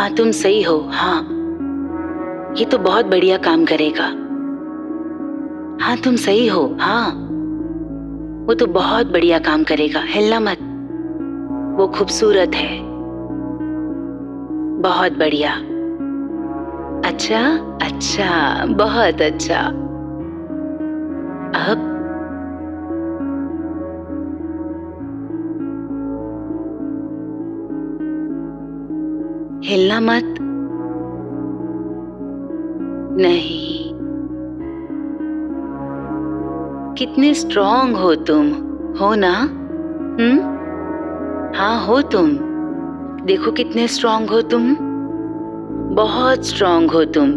हाँ तुम सही हो। हाँ ये तो बहुत बढ़िया काम करेगा। हाँ तुम सही हो। हाँ वो तो बहुत बढ़िया काम करेगा, हिलना मत। वो खूबसूरत है, बहुत बढ़िया। अच्छा अच्छा, बहुत अच्छा। अब हिलना मत। नहीं, कितने स्ट्रॉन्ग हो तुम, हो ना? हाँ हो तुम। देखो कितने स्ट्रॉन्ग हो तुम, बहुत स्ट्रॉन्ग हो तुम।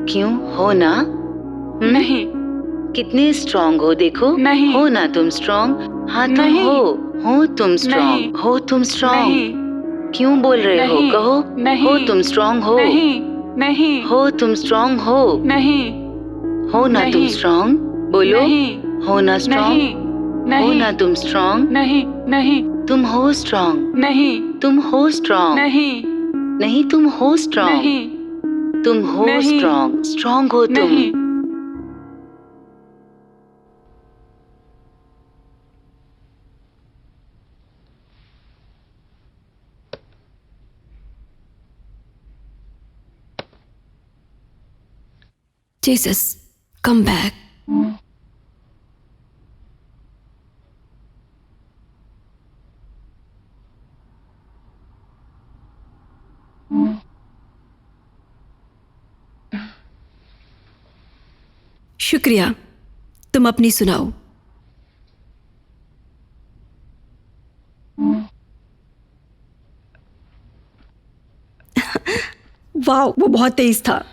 क्यों, हो ना? नहीं कितने स्ट्रॉन्ग हो, देखो। नहीं हो ना तुम स्ट्रॉन्ग? हाँ तुम नहीं हो तुम नहीं स्ट्रॉन्ग, हो तुम स्ट्रॉन्ग। नहीं क्यों बोल रहे हो, नहीं कहो। हो नहीं तुम स्ट्रॉन्ग, हो। नहीं नहीं हो तुम स्ट्रॉन्ग, हो। नहीं हो ना तुम नहीं स्ट्रॉन्ग, बोलो। नहीं हो ना स्ट्रॉन्ग, नहीं हो नहीं ना तुम स्ट्रॉन्ग। नहीं नहीं तुम हो स्ट्रॉन्ग, नहीं तुम हो स्ट्रॉन्ग। नहीं नहीं तुम हो स्ट्रॉन्ग, नहीं तुम हो नहीं स्ट्रॉन्ग, स्ट्रॉन्ग हो तुम। नहीं। Jesus, come back. शुक्रिया, तुम अपनी सुनाओ। वाह, वो बहुत तेज था।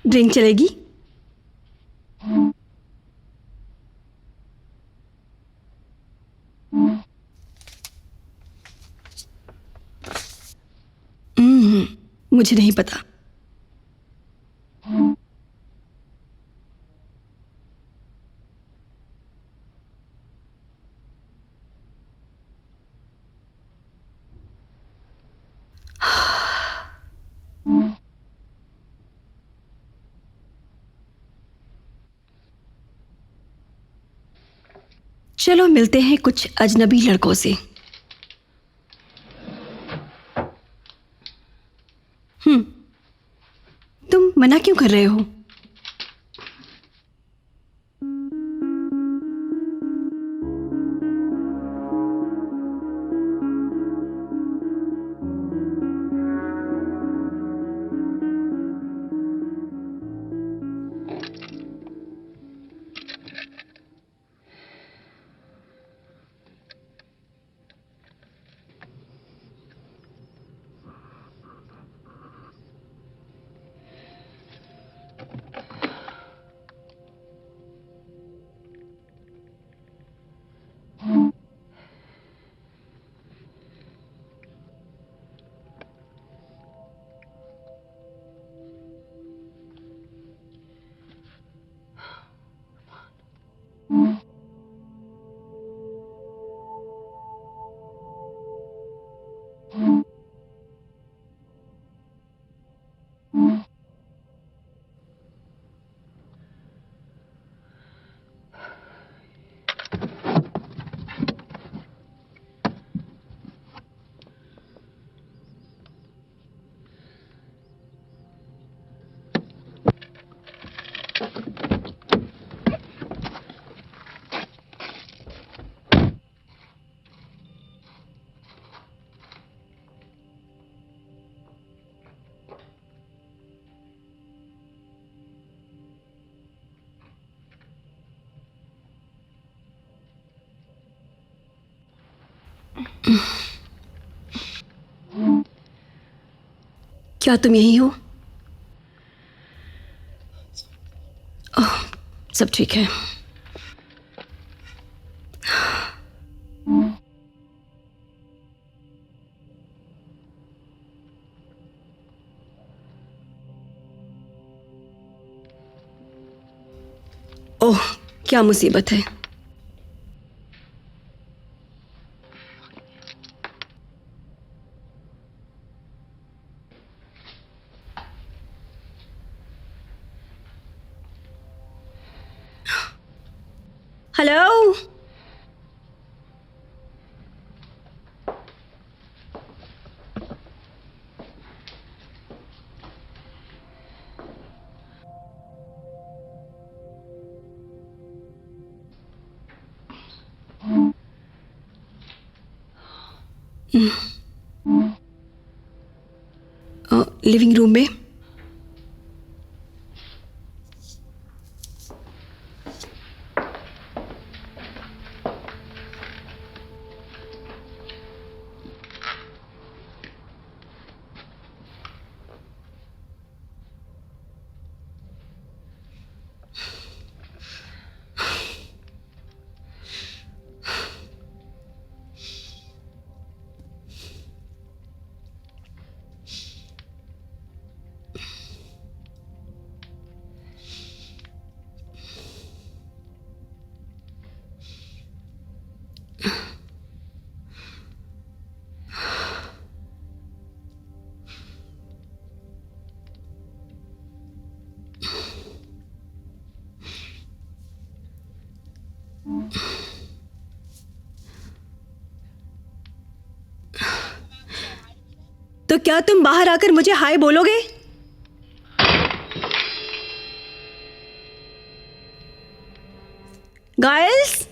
ड्रिंक चलेगी? मुझे नहीं पता। चलो मिलते हैं कुछ अजनबी लड़कों से। तुम मना क्यों कर रहे हो? क्या तुम यही हो? सब ठीक है। ओह, क्या मुसीबत है। हेलो, लिविंग रूम में। तो क्या तुम बाहर आकर मुझे हाय बोलोगे? गाइस,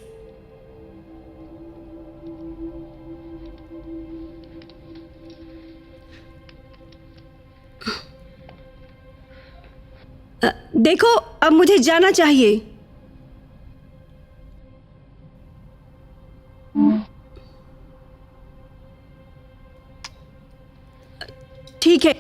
देखो, अब मुझे जाना चाहिए। ठीक है।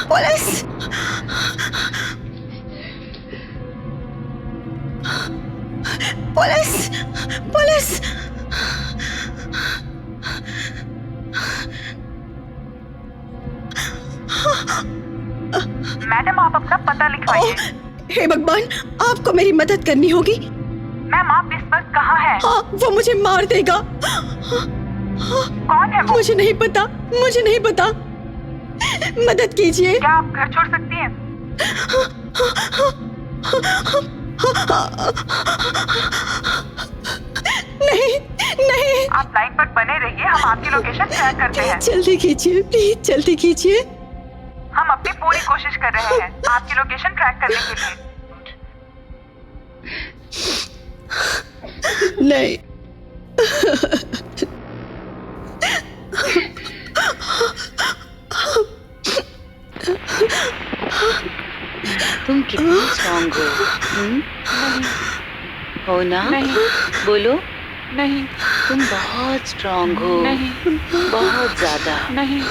पुलिस! पुलिस! पुलिस! मैडम, आप अपना पता लिखवाइए। हे भगवान, आपको मेरी मदद करनी होगी। मैम, आप इस वक्त कहाँ हैं? हाँ, वो मुझे मार देगा। कौन है वो? मुझे नहीं पता, मुझे नहीं पता। मदद कीजिए। क्या आप घर छोड़ सकती हैं? नहीं, नहीं। आप लाइन पर बने रहिए, हम आपकी लोकेशन ट्रैक करते हैं। जल्दी कीजिए, प्लीज जल्दी कीजिए। हम अपनी पूरी कोशिश कर रहे हैं आपकी लोकेशन ट्रैक करने के लिए। नहीं। तुम कितनी स्ट्रांग हो? हो ना? नहीं। बोलो। नहीं। तुम बहुत स्ट्रांग हो। नहीं। बहुत ज्यादा। नहीं।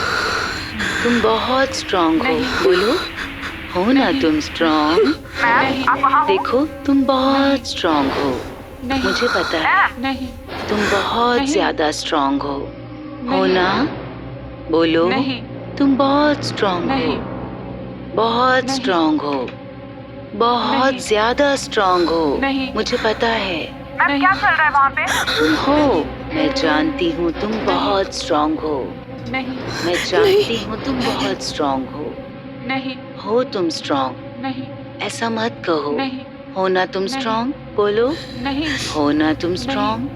तुम बहुत स्ट्रांग हो। नहीं। बोलो, हो ना तुम स्ट्रांग? मैम, आप वहाँ हो? देखो, तुम बहुत स्ट्रांग हो। नहीं। मुझे पता है। नहीं। तुम बहुत नहीं। ज्यादा स्ट्रांग हो नहीं। ना? बोलो। नहीं। तुम बहुत स्ट्रांग हो, नहीं। बहुत नहीं। स्ट्रांग हो, बहुत नहीं। ज्यादा स्ट्रांग हो। नहीं। मुझे पता है मैम नहीं। क्या चल रहा है वहाँ पे? तुम हो। मैं जानती हूँ तुम बहुत स्ट्रांग हो। नहीं। मैं जानती हूँ तुम बहुत स्ट्रांग नहीं। हो तुम स्ट्रांग। नहीं। ऐसा मत कहो। नहीं। हो ना तुम नहीं। स्ट्रांग? बोलो। नहीं। हो ना तुम स्ट्रांग?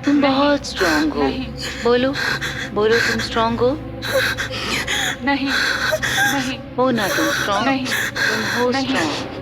तुम नहीं। बहुत स्ट्रांग हो। नहीं। बोलो, बोलो तुम स्ट्रांग हो। नहीं। नहीं। हो ना तुम स्ट्रांग? नहीं। तुम हो नहीं। स्ट्रांग।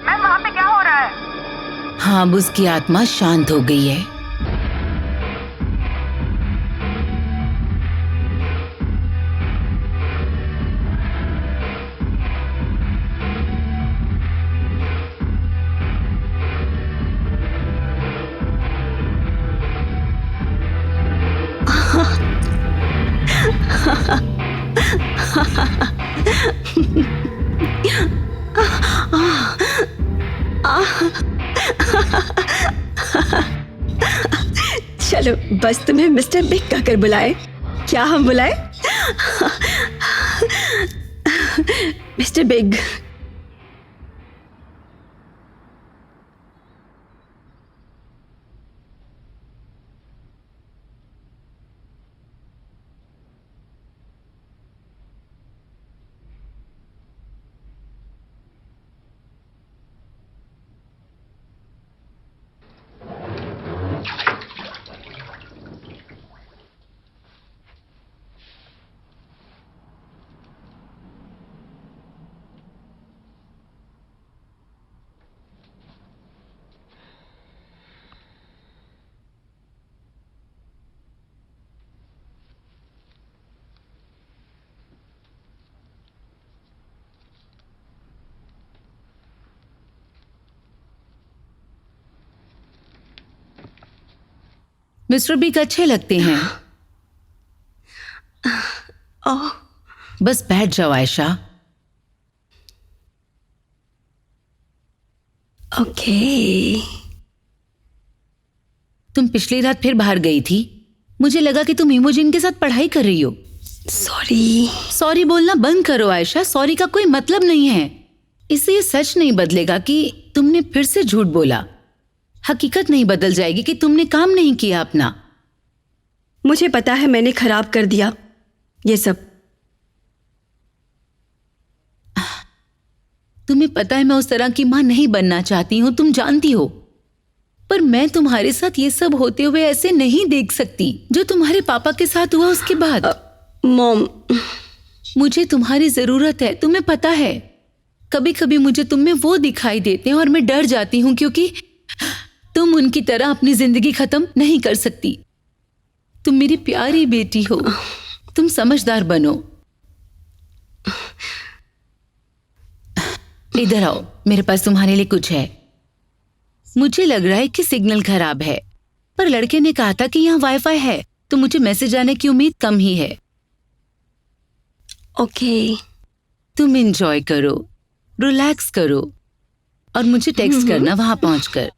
मैम वहाँ पे क्या हो रहा है? हाँ, अब उसकी आत्मा शांत हो गई है। चलो बस तुम्हें मिस्टर बिग कहकर बुलाए। क्या हम बुलाए? Mister big. मिस्टर बिग अच्छे लगते हैं। ओह, बस बैठ जाओ आयशा। ओके। तुम पिछली रात फिर बाहर गई थी। मुझे लगा कि तुम इमोजिन के साथ पढ़ाई कर रही हो। सॉरी। सॉरी बोलना बंद करो आयशा। सॉरी का कोई मतलब नहीं है। इससे ये सच नहीं बदलेगा कि तुमने फिर से झूठ बोला। हकीकत नहीं बदल जाएगी कि तुमने काम नहीं किया अपना। मुझे पता है मैंने खराब कर दिया ये सब। तुम्हें पता है मैं उस तरह की मां नहीं बनना चाहती हूं, तुम जानती हो। पर मैं तुम्हारे साथ ये सब होते हुए ऐसे नहीं देख सकती जो तुम्हारे पापा के साथ हुआ उसके बाद। मॉम, मुझे तुम्हारी जरूरत है, तुम्हें पता है। कभी कभी मुझे तुम में वो दिखाई देते हैं और मैं डर जाती हूं क्योंकि तुम उनकी तरह अपनी जिंदगी खत्म नहीं कर सकती। तुम मेरी प्यारी बेटी हो। तुम समझदार बनो। इधर आओ, मेरे पास तुम्हारे लिए कुछ है। मुझे लग रहा है कि सिग्नल खराब है, पर लड़के ने कहा था कि यहाँ वाईफाई है, तो मुझे मैसेज आने की उम्मीद कम ही है। ओके। तुम एंजॉय करो, रिलैक्स करो और मुझे टेक्स्ट करना वहां पहुंचकर।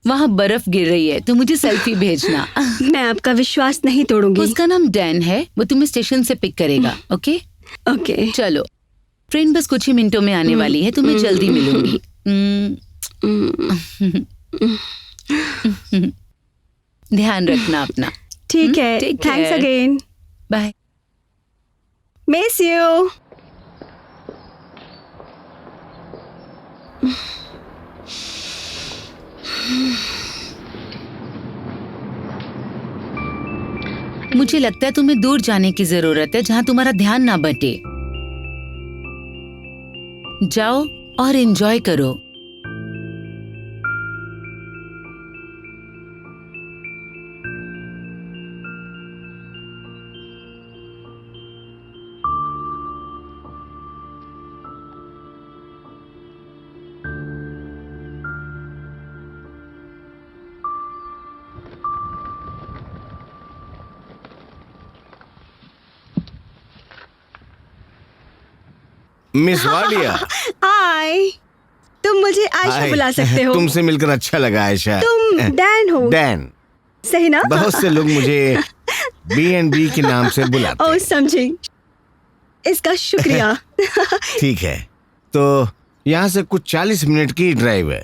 वहां बर्फ गिर रही है तो मुझे सेल्फी भेजना। मैं आपका विश्वास नहीं तोड़ूंगी। उसका नाम डैन है, वो तुम्हें स्टेशन से पिक करेगा। Okay okay. चलो, ट्रेन बस कुछ ही मिनटों में आने वाली है, तुम्हें जल्दी मिलूंगी। ध्यान रखना अपना। ठीक है, Take thanks care. Again. Bye. Miss you. मुझे लगता है तुम्हें दूर जाने की जरूरत है जहाँ तुम्हारा ध्यान ना बटे। जाओ और एंजॉय करो। मिस वाडिया। हाय, तुम मुझे आयशा हाय। बुला सकते हो। तुमसे मिलकर अच्छा लगा आयशा। तुम डैन हो। डैन। सही ना? बहुत से लोग मुझे B&B के नाम से बुलाते ओह हैं। समझी, इसका शुक्रिया। ठीक है, तो यहाँ से कुछ 40 मिनट की ड्राइव है।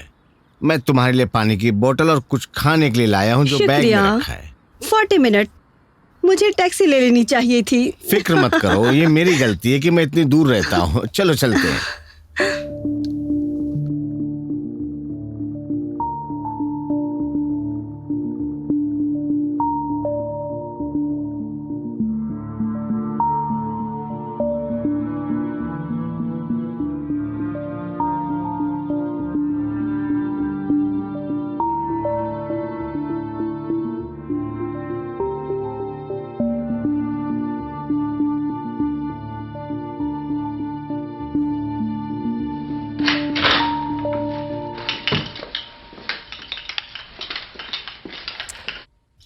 मैं तुम्हारे लिए पानी की बोतल और कुछ खाने के लिए लाया हूँ जो बैग में शुक्रिया। रखा है। 40 मिनट, मुझे टैक्सी ले लेनी चाहिए थी। फिक्र मत करो, ये मेरी गलती है कि मैं इतनी दूर रहता हूँ। चलो चलते हैं।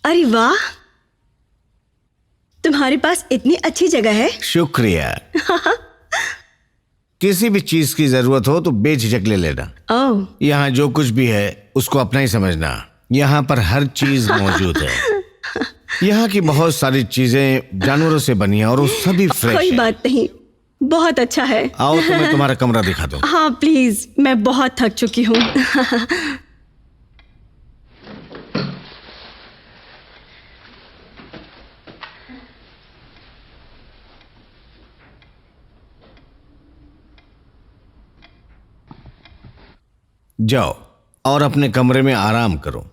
अरे वाह, तुम्हारे पास इतनी अच्छी जगह है। शुक्रिया। किसी भी चीज की जरूरत हो तो बेझिझक ले लेना। ओह, यहाँ जो कुछ भी है उसको अपना ही समझना। यहाँ पर हर चीज मौजूद है। यहाँ की बहुत सारी चीजें जानवरों से बनी है और वो सभी फ्रेश कोई है। बात नहीं, बहुत अच्छा है। आओ तो मैं तुम्हारा कमरा दिखा दूं। हाँ प्लीज, मैं बहुत थक चुकी हूँ। जाओ और अपने कमरे में आराम करो।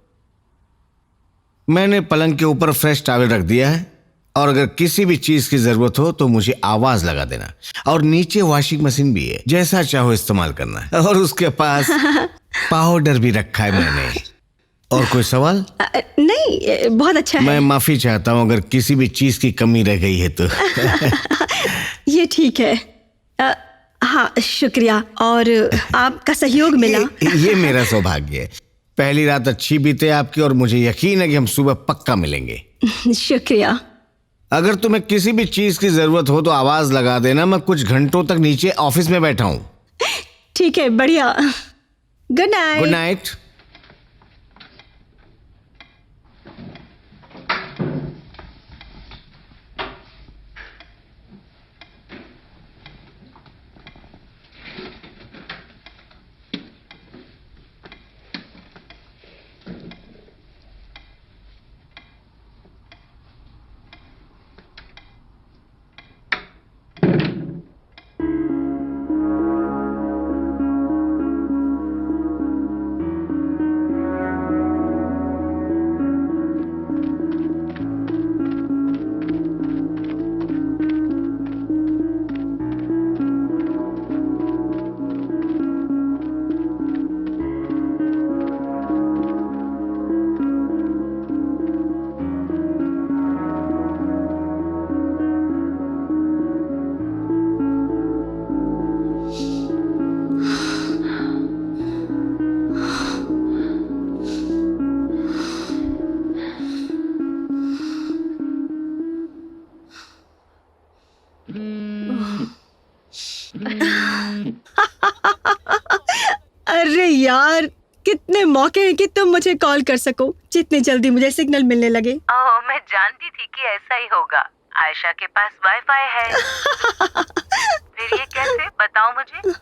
मैंने पलंग के ऊपर फ्रेश टॉवल रख दिया है और अगर किसी भी चीज की जरूरत हो तो मुझे आवाज लगा देना। और नीचे वॉशिंग मशीन भी है, जैसा चाहो इस्तेमाल करना। और उसके पास पाउडर भी रखा है मैंने। और कोई सवाल? नहीं, बहुत अच्छा है। मैं माफी चाहता हूँ अगर किसी भी चीज की कमी रह गई है तो। ये ठीक है। हाँ शुक्रिया, और आपका सहयोग मिला। ये मेरा सौभाग्य है। पहली रात अच्छी बीते आपकी और मुझे यकीन है कि हम सुबह पक्का मिलेंगे। शुक्रिया। अगर तुम्हें किसी भी चीज की जरूरत हो तो आवाज लगा देना। मैं कुछ घंटों तक नीचे ऑफिस में बैठा हूँ। ठीक है, बढ़िया। Good night. Good night. अरे यार, कितने मौके हैं कि तुम मुझे कॉल कर सको जितनी जल्दी मुझे सिग्नल मिलने लगे। ओह, मैं जानती थी कि ऐसा ही होगा। आयशा के पास वाईफाई है। फिर ये कैसे, बताओ मुझे।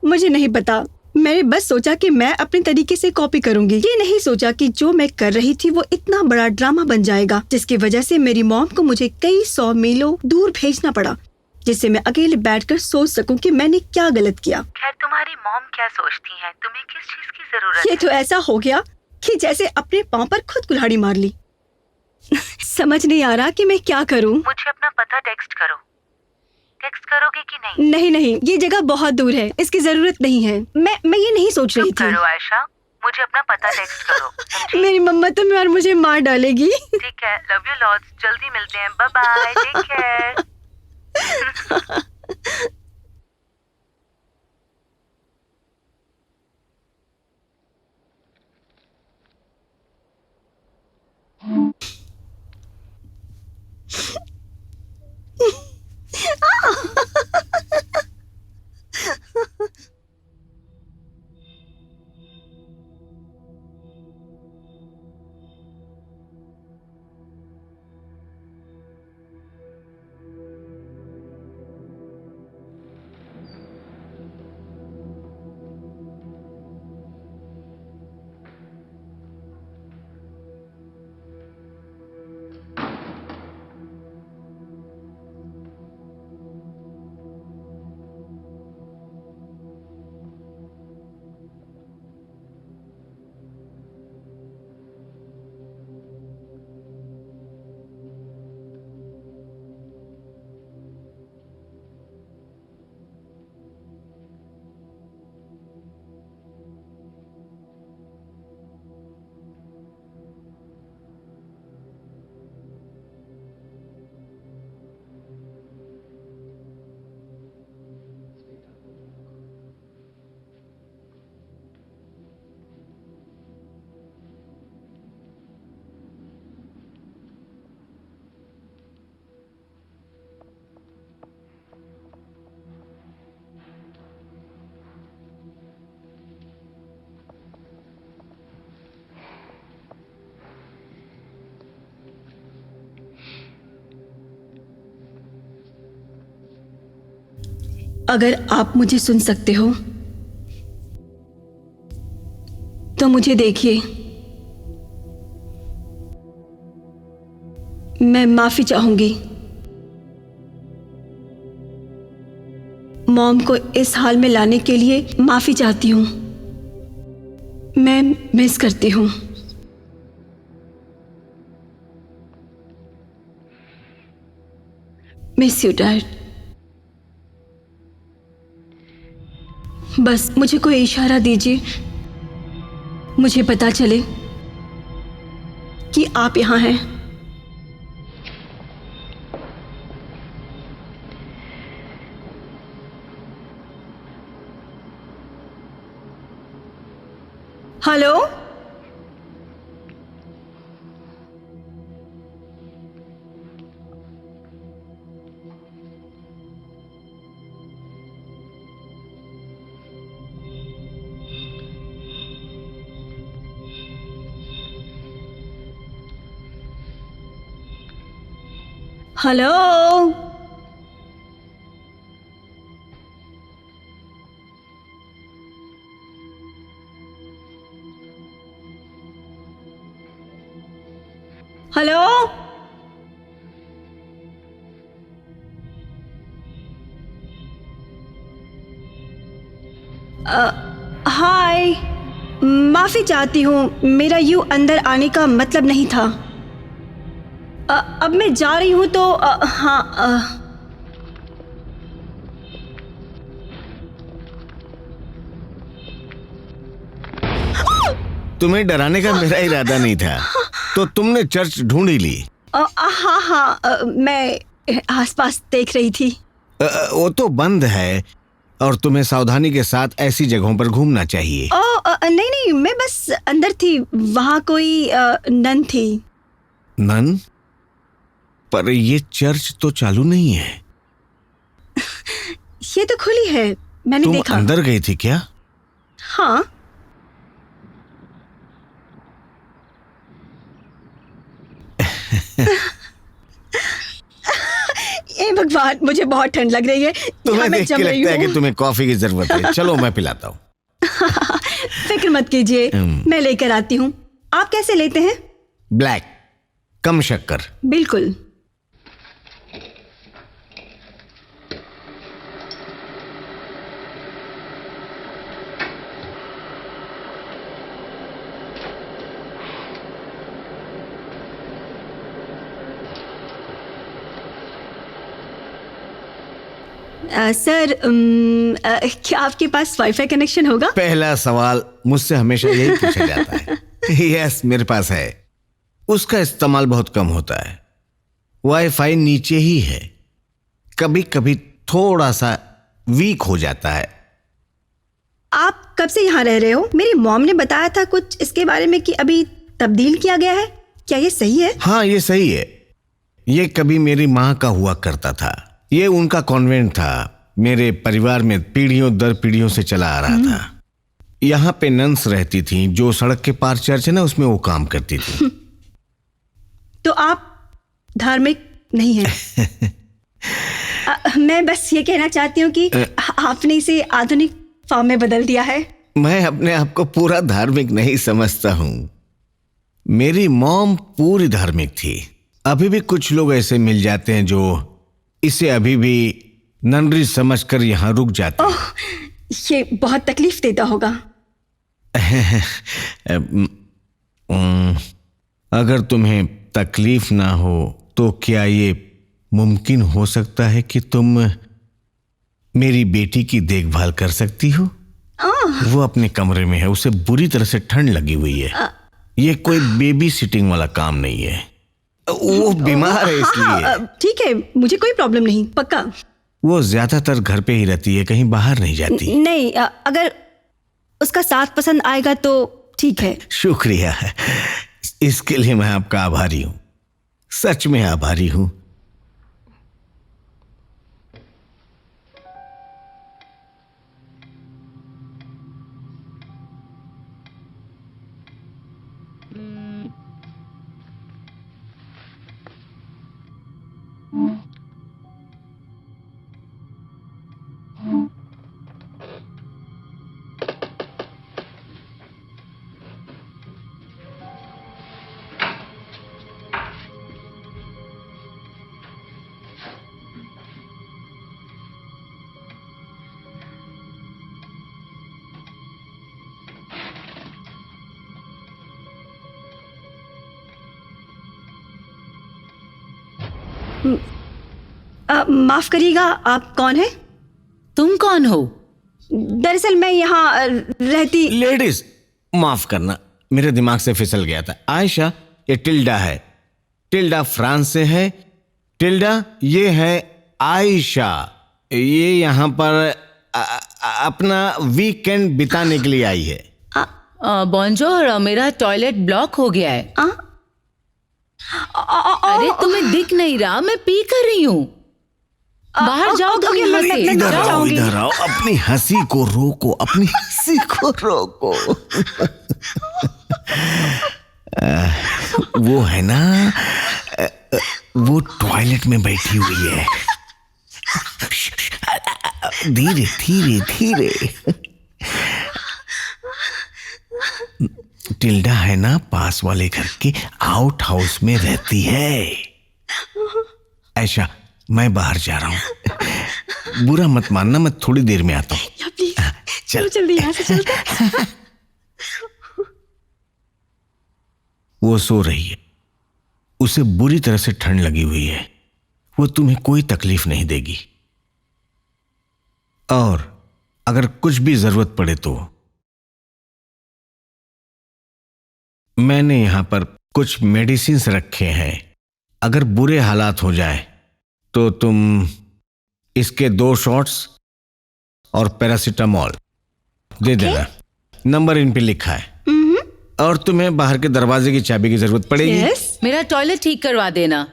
मुझे नहीं पता, मैंने बस सोचा कि मैं अपने तरीके से कॉपी करूंगी। ये नहीं सोचा कि जो मैं कर रही थी वो इतना बड़ा ड्रामा बन जाएगा, जिसकी वजह से मेरी मॉम को मुझे कई 100 मीलों दूर भेजना पड़ा, जिससे मैं अकेले बैठकर सोच सकूं कि मैंने क्या गलत किया। खैर, तुम्हारी मॉम क्या सोचती हैं? तुम्हें किस चीज की जरूरत ये है? तो ऐसा हो गया कि जैसे अपने पाँव पर खुद कुल्हाड़ी मार ली। समझ नहीं आ रहा कि मैं क्या करूं। मुझे अपना पता टेक्स्ट करो। टेक्स्ट करोगे कि नहीं? नहीं नहीं, ये जगह बहुत दूर है, इसकी जरूरत नहीं है। मैं ये नहीं सोच रही चुप थी। करो आयशा, मुझे अपना पता टेक्स्ट करो, समझी? मेरी मम्मा तो और मुझे मार डालेगी। ठीक है, लव यू लॉट्स, जल्दी मिलते हैं, बाय बाय, टेक केयर। अगर आप मुझे सुन सकते हो तो मुझे देखिए। मैं माफी चाहूंगी। मॉम को इस हाल में लाने के लिए माफी चाहती हूं। मैं मिस करती हूं। Miss you dad. बस मुझे कोई इशारा दीजिए, मुझे पता चले कि आप यहां हैं। हेलो, हेलो, हेलो, हाय। माफी चाहती हूँ, मेरा यूं अंदर आने का मतलब नहीं था। अब मैं जा रही हूँ तो हाँ। तुम्हें डराने का मेरा इरादा नहीं था, तो तुमने चर्च ढूंढ ही ली। हाँ हाँ, मैं आसपास देख रही थी। वो तो बंद है और तुम्हें सावधानी के साथ ऐसी जगहों पर घूमना चाहिए। नहीं नहीं, मैं बस अंदर थी, वहाँ कोई नन थी। नन? पर ये चर्च तो चालू नहीं है। ये तो खुली है, मैंने तुम देखा। अंदर गई थी क्या? हाँ। ए भगवान, मुझे बहुत ठंड लग रही है। तुम्हें मैं देख जम के रही लगता है हूँ। कि तुम्हें कॉफी की जरूरत है। चलो मैं पिलाता हूँ। फिक्र मत कीजिए, मैं लेकर आती हूँ। आप कैसे लेते हैं? ब्लैक, कम शक्कर। बिल्कुल। सर, क्या आपके पास वाईफाई कनेक्शन होगा? पहला सवाल मुझसे हमेशा यही पूछा जाता है। यस, मेरे पास है। उसका इस्तेमाल बहुत कम होता है। वाईफाई नीचे ही है, कभी कभी थोड़ा सा वीक हो जाता है। आप कब से यहाँ रह रहे हो? मेरी मॉम ने बताया था कुछ इसके बारे में कि अभी तब्दील किया गया है। क्या ये सही है? हाँ, ये सही है। ये कभी मेरी माँ का हुआ करता था। ये उनका कॉन्वेंट था। मेरे परिवार में पीढ़ियों दर पीढ़ियों से चला आ रहा था। यहाँ पे नन्स रहती थी, जो सड़क के पार चर्च है ना, उसमें वो काम करती थी। तो आप धार्मिक नहीं हैं? मैं बस ये कहना चाहती हूँ कि आपने इसे आधुनिक फॉर्म में बदल दिया है। मैं अपने आप को पूरा धार्मिक नहीं समझता हूँ। मेरी मॉम पूरी धार्मिक थी। अभी भी कुछ लोग ऐसे मिल जाते हैं जो इसे अभी भी ननरी समझकर यहाँ रुक जाते हैं। ओह, ये बहुत तकलीफ देता होगा। अगर तुम्हें तकलीफ ना हो तो क्या ये मुमकिन हो सकता है कि तुम मेरी बेटी की देखभाल कर सकती हो? वो अपने कमरे में है, उसे बुरी तरह से ठंड लगी हुई है। ये कोई बेबी सिटिंग वाला काम नहीं है। वो बीमार है इसलिए। ठीक है, मुझे कोई प्रॉब्लम नहीं, पक्का। वो ज्यादातर घर पे ही रहती है, कहीं बाहर नहीं जाती। नहीं, अगर उसका साथ पसंद आएगा तो ठीक है। शुक्रिया, इसके लिए मैं आपका आभारी हूँ, सच में आभारी हूँ। माफ करिएगा, आप कौन हैं? तुम कौन हो? दरअसल मैं यहाँ रहती। लेडीज, माफ करना, मेरे दिमाग से फिसल गया था। आयशा, ये टिल्डा है। टिल्डा फ्रांस से है। टिल्डा, ये है आयशा। ये यहाँ पर अपना वीकेंड बिताने के लिए आई है। बॉन्जोर, मेरा टॉयलेट ब्लॉक हो गया है। अरे तुम्हें दिख नहीं रहा? मैं पी कर रही हूँ। बाहर जाओ तुम यहाँ से। इधर आओ, इधर आओ। अपनी हंसी को रोको, अपनी हंसी को रोको। वो है ना, वो टॉयलेट में बैठी हुई है। धीरे धीरे धीरे। टिल्डा है ना, पास वाले घर के आउट हाउस में रहती है। ऐशा, मैं बाहर जा रहा हूँ, बुरा मत मानना, मैं थोड़ी देर में आता हूँ। प्लीज चल जल्दी यहाँ से चलते। वो सो रही है, उसे बुरी तरह से ठंड लगी हुई है। वो तुम्हें कोई तकलीफ नहीं देगी, और अगर कुछ भी जरूरत पड़े तो मैंने यहां पर कुछ मेडिसिन्स रखे हैं। अगर बुरे हालात हो जाए तो तुम इसके 2 शॉट्स और पैरासीटामोल दे देना। नंबर इन पे लिखा है। और तुम्हें बाहर के दरवाजे की चाबी की जरूरत पड़ेगी। मेरा टॉयलेट ठीक करवा देना।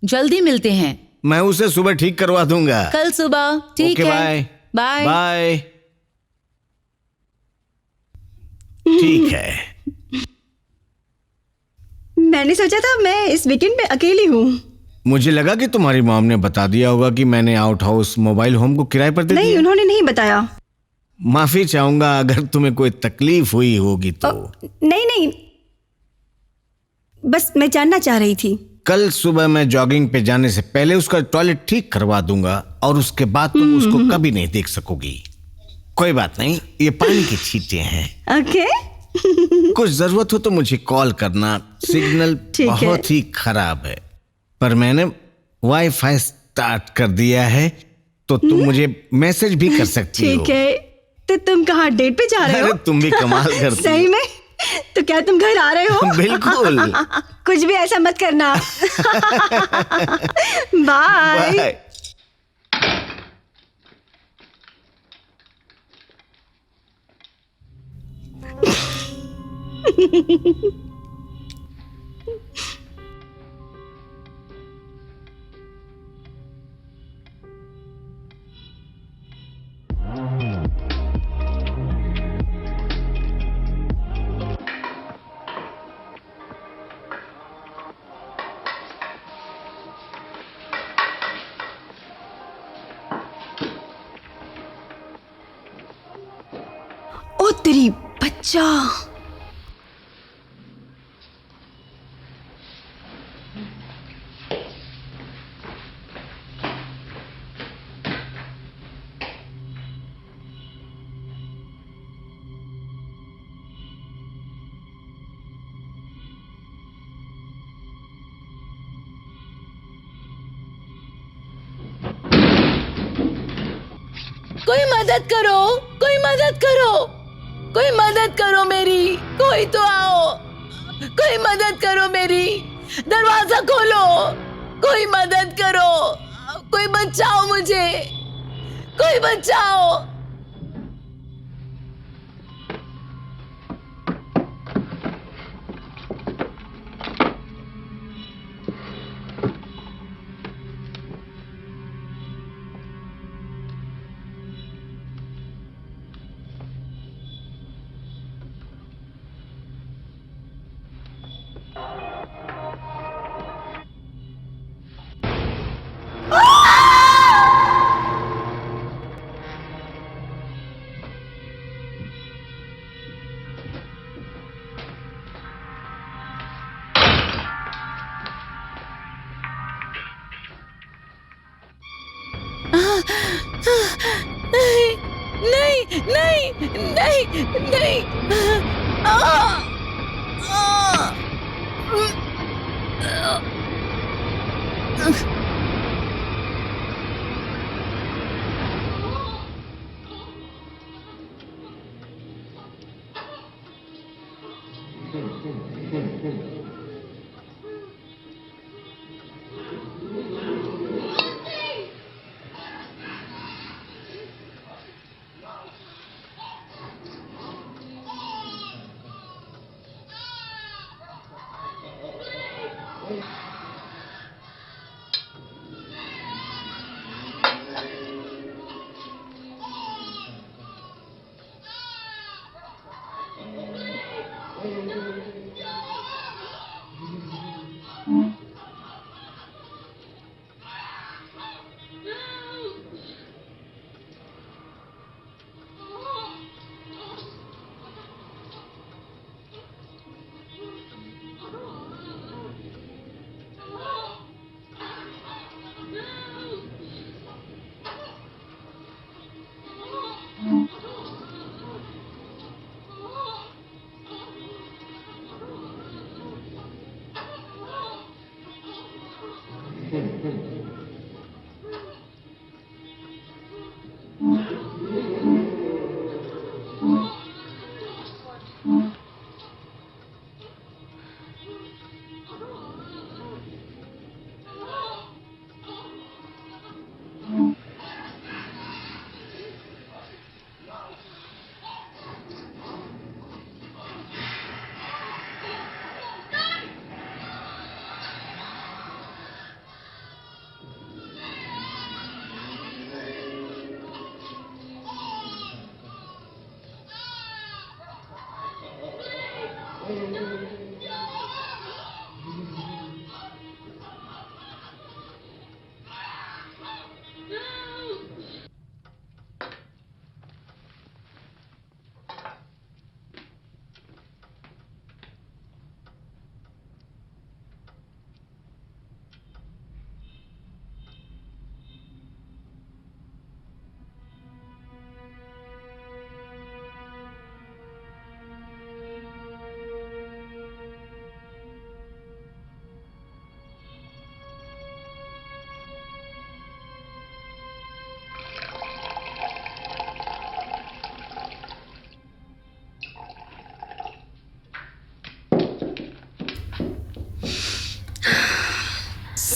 जल्दी मिलते हैं। मैं उसे सुबह ठीक करवा दूंगा। कल सुबह। ठीक है, बाय बाय बाय। ठीक है। मैंने सोचा था मैं इस वीकेंड पे अकेली हूँ। मुझे लगा कि तुम्हारी मॉम ने बता दिया होगा कि मैंने आउट हाउस मोबाइल होम को किराए पर दे नहीं, दिया। उन्होंने नहीं बताया। माफी चाहूंगा अगर तुम्हें कोई तकलीफ हुई होगी तो। नहीं नहीं, बस मैं जानना चाह रही थी। कल सुबह मैं जॉगिंग पे जाने से पहले उसका टॉयलेट ठीक करवा दूंगा और उसके बाद तुम उसको कभी नहीं देख सकोगी। कोई बात नहीं, ये पानी की छींटे हैं। ओके। कुछ जरूरत हो तो मुझे कॉल करना। सिग्नल ठीक है। बहुत ही खराब है, पर मैंने वाईफाई स्टार्ट कर दिया है तो तुम मुझे मैसेज भी कर सकती हो। ठीक है, तो तुम कहाँ डेट पे जा रहे हो? अरे तुम भी कमाल करती सही में? तो क्या तुम घर आ रहे हो? बिल्कुल। कुछ भी ऐसा मत करना। बाय। बाय। ओ तेरी बच्चा। कोई मदद करो, कोई मदद करो, कोई मदद करो मेरी, कोई तो आओ, कोई मदद करो मेरी, दरवाजा खोलो, कोई मदद करो, कोई बचाओ मुझे, कोई बचाओ। नहीं नहीं नहीं नहीं नहीं।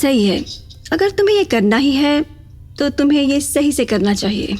सही है। अगर तुम्हें ये करना ही है तो तुम्हें ये सही से करना चाहिए।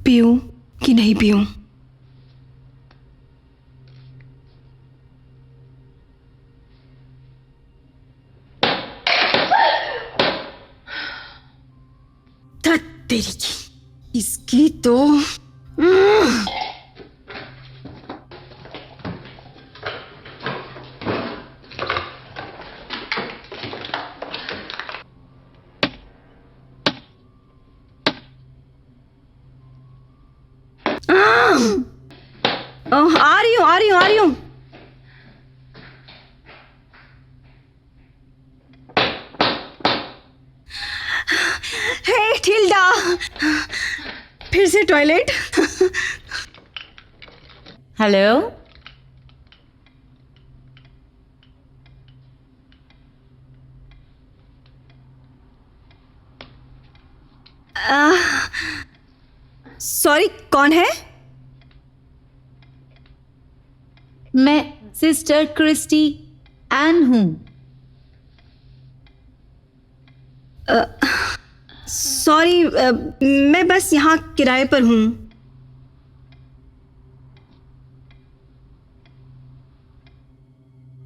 पीऊं कि नहीं पीऊं? तेरी की इसकी तो आ रही हूँ, आ रही हूँ, आ रही हूँ। हे टिल्डा, फिर से टॉयलेट? हेलो, सॉरी, कौन है? मैं सिस्टर क्रिस्टी एन हूँ। सॉरी, मैं बस यहाँ किराए पर हूँ।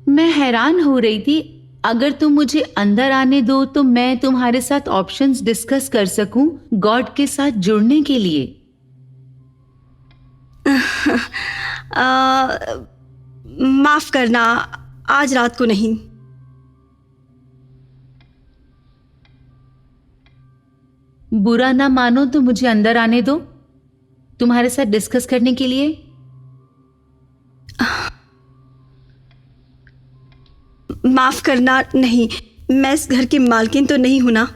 मैं हैरान हो रही थी, अगर तुम मुझे अंदर आने दो तो मैं तुम्हारे साथ ऑप्शंस डिस्कस कर सकूं गॉड के साथ जुड़ने के लिए। माफ करना, आज रात को नहीं। बुरा ना मानो तो मुझे अंदर आने दो तुम्हारे साथ डिस्कस करने के लिए। माफ करना, नहीं, मैं इस घर की मालकिन तो नहीं हूं ना।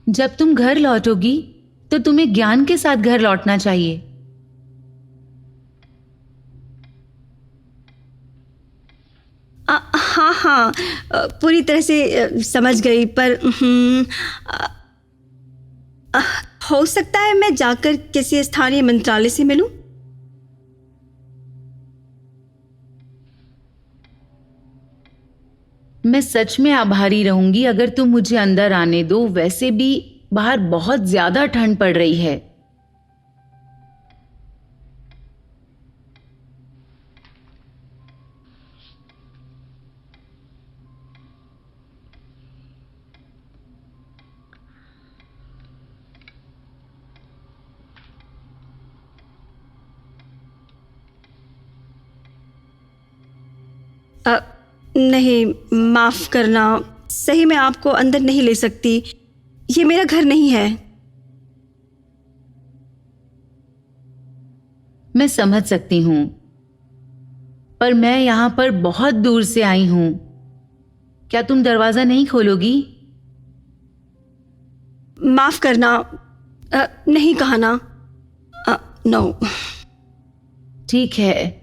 जब तुम घर लौटोगी तो तुम्हें ज्ञान के साथ घर लौटना चाहिए। हाँ हाँ, पूरी तरह से समझ गई, पर हो सकता है मैं जाकर किसी स्थानीय मंत्रालय से मिलूं। मैं सच में आभारी रहूंगी अगर तुम मुझे अंदर आने दो। वैसे भी बाहर बहुत ज्यादा ठंड पड़ रही है। नहीं, माफ करना, सही में आपको अंदर नहीं ले सकती। ये मेरा घर नहीं है। मैं समझ सकती हूं, पर मैं यहां पर बहुत दूर से आई हूं। क्या तुम दरवाजा नहीं खोलोगी? माफ करना, नहीं कहा ना। नो। ठीक है।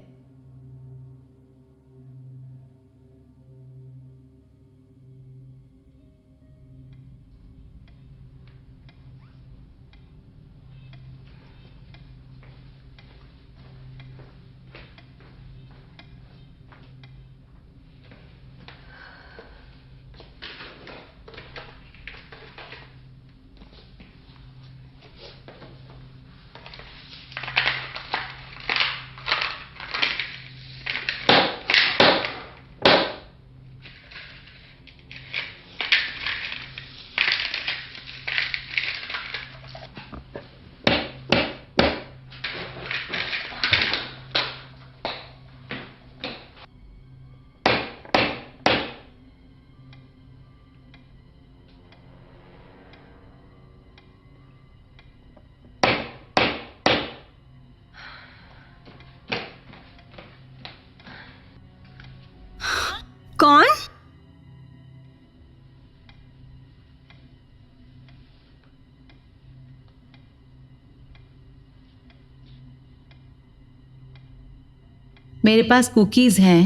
मेरे पास कुकीज हैं।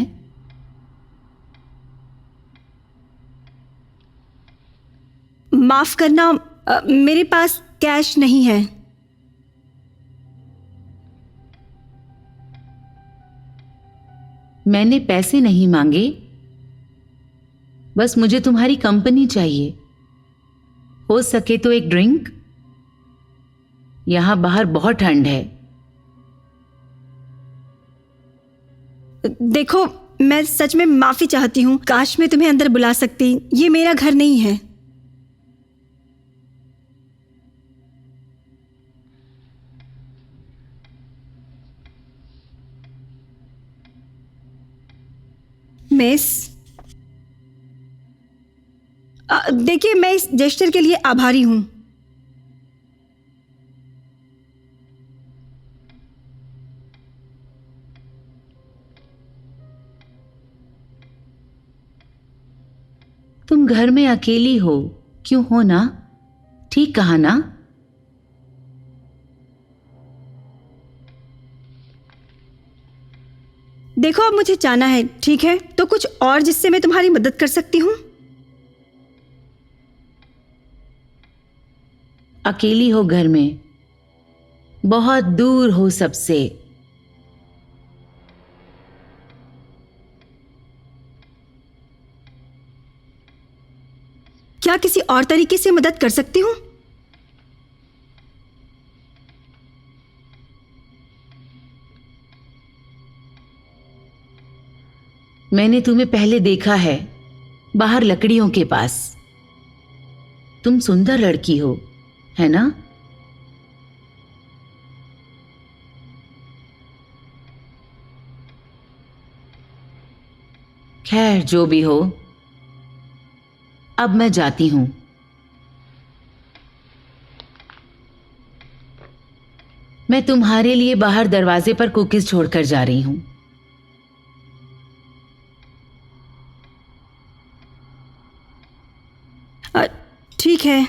माफ करना, मेरे पास कैश नहीं है। मैंने पैसे नहीं मांगे, बस मुझे तुम्हारी कंपनी चाहिए। हो सके तो एक ड्रिंक। यहां बाहर बहुत ठंड है। देखो, मैं सच में माफी चाहती हूँ। काश मैं तुम्हें अंदर बुला सकती। ये मेरा घर नहीं है। मिस, देखिए, मैं इस जेस्चर के लिए आभारी हूं। तुम घर में अकेली हो, क्यों हो ना? ठीक कहा ना? देखो, अब मुझे जाना है, ठीक है? तो कुछ और जिससे मैं तुम्हारी मदद कर सकती हूँ? अकेली हो घर में, बहुत दूर हो सबसे। क्या किसी और तरीके से मदद कर सकती हूँ? मैंने तुम्हें पहले देखा है बाहर लकड़ियों के पास। तुम सुंदर लड़की हो, है ना? खैर, जो भी हो, अब मैं जाती हूं। मैं तुम्हारे लिए बाहर दरवाजे पर कुकीज छोड़कर जा रही हूं। ठीक है।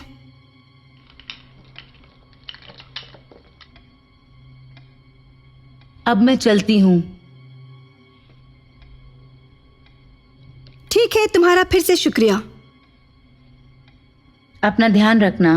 अब मैं चलती हूं। ठीक है, तुम्हारा फिर से शुक्रिया। अपना ध्यान रखना।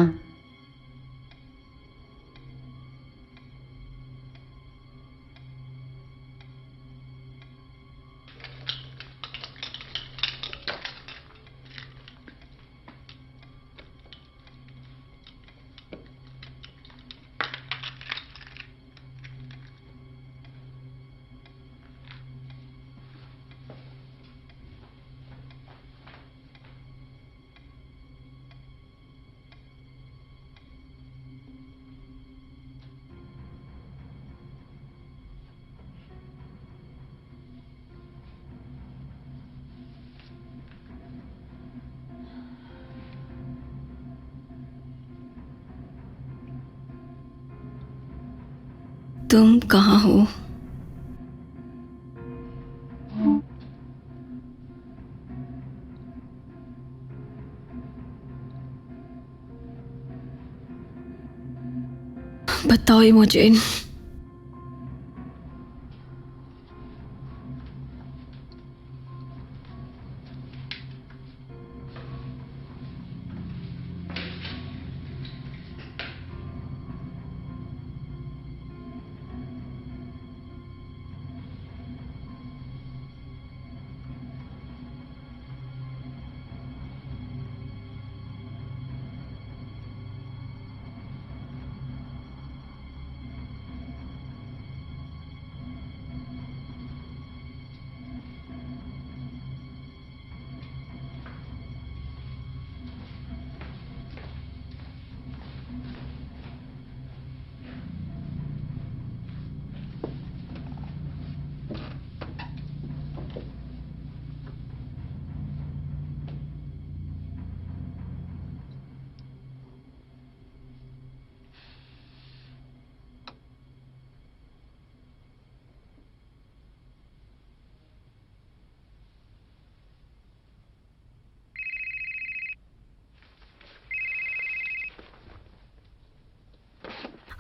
तुम कहाँ हो? बताओ इमोजेन।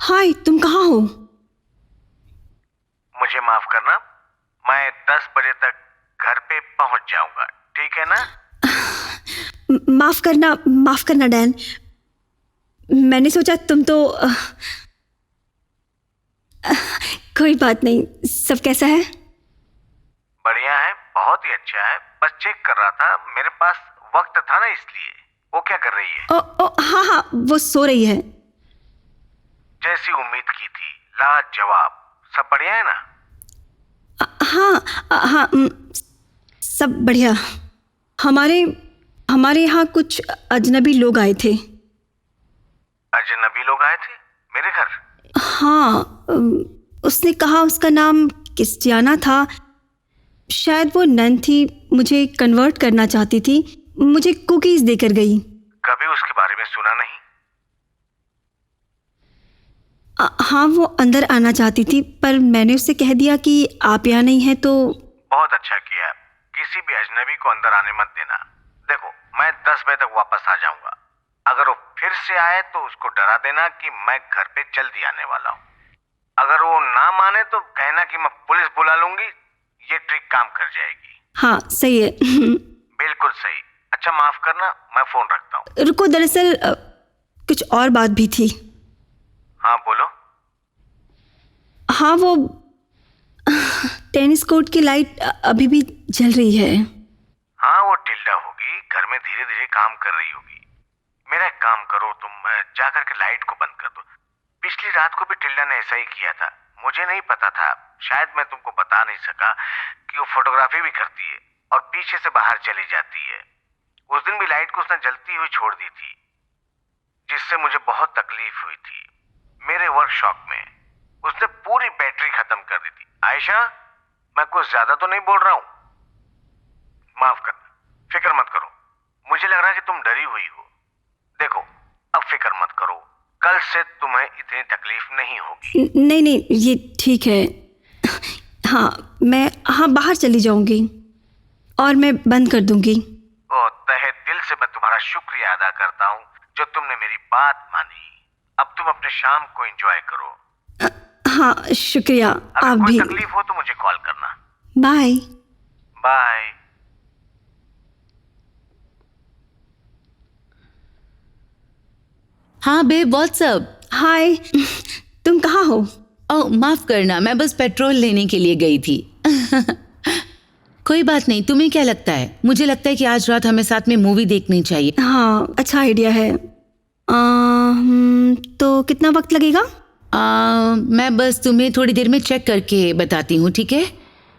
हाय, तुम कहाँ हो? मुझे माफ करना, मैं माफ करना डैन। मैंने सोचा तुम तो कोई बात नहीं। सब कैसा है? बढ़िया है, बहुत ही अच्छा है। बस चेक कर रहा था, मेरे पास वक्त था ना इसलिए। वो क्या कर रही है? ओ हाँ हाँ, वो सो रही है। जैसी उम्मीद की थी, लाजवाब। सब बढ़िया है ना? हाँ, सब बढ़िया। हमारे यहाँ कुछ अजनबी लोग आए थे। अजनबी लोग आए थे मेरे घर? हाँ, उसने कहा उसका नाम क्रिस्टियाना था। शायद वो नन थी, मुझे कन्वर्ट करना चाहती थी। मुझे कुकीज देकर गई। कभी उसके बारे में सुना नहीं। हाँ, वो अंदर आना चाहती थी, पर मैंने उससे कह दिया कि आप यहाँ नहीं हैं तो। बहुत अच्छा किया। किसी भी अजनबी को अंदर आने मत देना। देखो, मैं 10 बजे तक वापस आ जाऊंगा। अगर वो फिर से आए तो उसको डरा देना कि मैं घर पे जल्दी आने वाला हूँ। अगर वो ना माने तो कहना कि मैं पुलिस बुला लूंगी। ये ट्रिक काम कर जाएगी। हाँ, सही है। बिल्कुल सही। अच्छा, माफ करना, मैं फोन रखता हूँ। रुको, दरअसल कुछ और बात भी थी। हाँ, बोलो। हाँ, वो टेनिस कोर्ट की लाइट अभी भी जल रही है। हाँ, वो टिल्डा होगी, घर में धीरे धीरे काम कर रही होगी। मेरा एक काम करो, तुम जाकर के लाइट को बंद कर दो। पिछली रात को भी टिल्डा ने ऐसा ही किया था। मुझे नहीं पता था, शायद मैं तुमको बता नहीं सका कि वो फोटोग्राफी भी करती है और पीछे से बाहर चली जाती है। उस दिन भी लाइट को उसने जलती हुई छोड़ दी थी, जिससे मुझे बहुत तकलीफ हुई थी। मेरे वर्कशॉप में उसने पूरी बैटरी खत्म कर दी थी। आयशा, मैं कुछ ज्यादा तो नहीं बोल रहा हूँ? माफ करना, फिक्र मत करो। मुझे लग रहा है कि तुम डरी हुई हो। देखो, अब फिक्र मत करो, कल से तुम्हें इतनी तकलीफ नहीं होगी। नहीं, ये ठीक है। हाँ, बाहर चली जाऊंगी और मैं बंद कर दूंगी। ओ, तहे दिल से मैं तुम्हारा शुक्रिया अदा करता हूँ जो तुमने मेरी बात मानी। अब तुम अपने शाम को एंजॉय करो। हाँ, शुक्रिया। अगर आप कोई भी। तकलीफ हो तो मुझे कॉल करना। बाय। बाय। हाँ बेब, व्हाट्सअप। हाय, तुम कहाँ हो? ओह, माफ करना, मैं बस पेट्रोल लेने के लिए गई थी। कोई बात नहीं। तुम्हें क्या लगता है? मुझे लगता है कि आज रात हमें साथ में मूवी देखनी चाहिए। हाँ, अच्छा आइडिया है। तो कितना वक्त लगेगा? मैं बस तुम्हें थोड़ी देर में चेक करके बताती हूँ, ठीक है?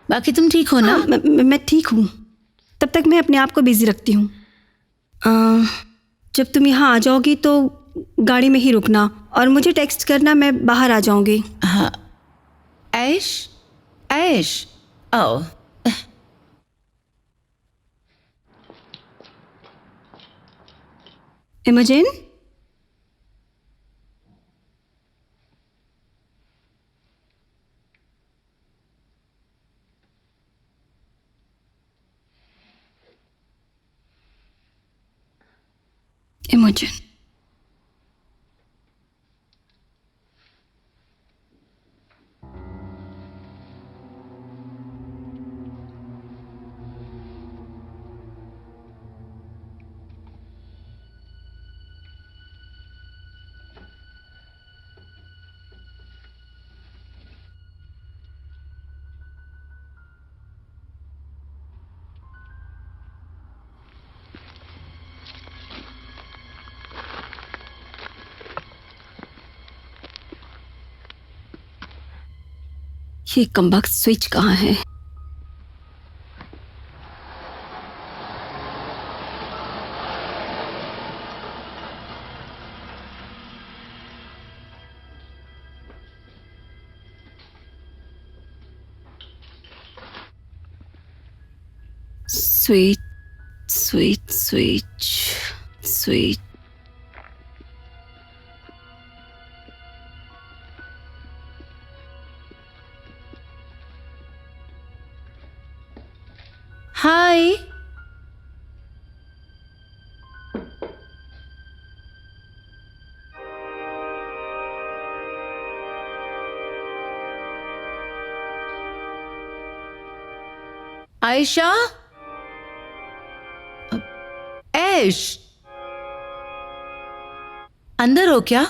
बाकी तुम ठीक हो ना? हाँ, मैं ठीक हूँ। तब तक मैं अपने आप को बिजी रखती हूँ। जब तुम यहाँ आ जाओगी तो गाड़ी में ही रुकना और मुझे टेक्स्ट करना, मैं बाहर आ जाऊंगी। हाँ। ऐश। ओह, इमोजिन, इमोजिन। ये कमबख्त स्विच कहाँ है? Switch, switch, switch, switch. Hi. Ayesha. Umesh, अंदर हो क्या?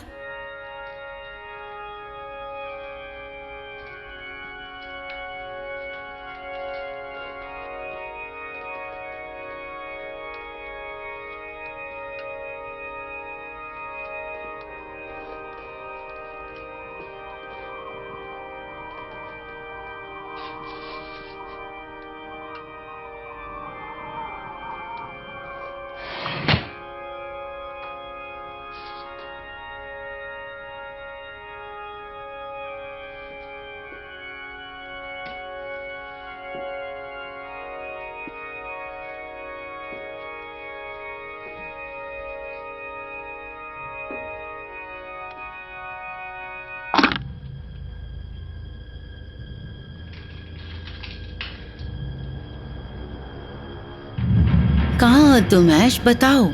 कहाँ हो तुम ऐश, बताओ।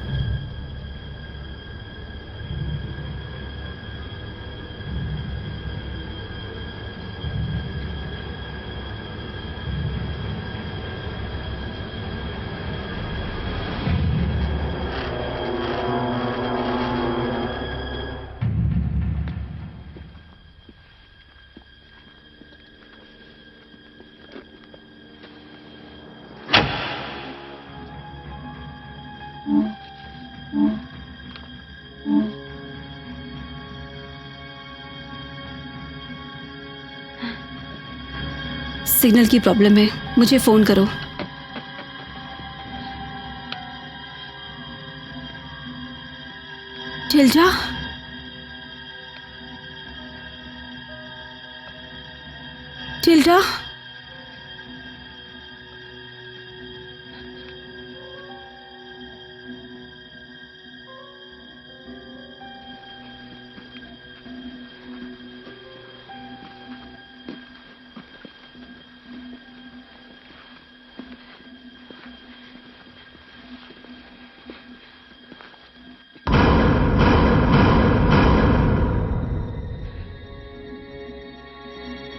सिग्नल की प्रॉब्लम है, मुझे फोन करो। टिल्डा, टिल्डा,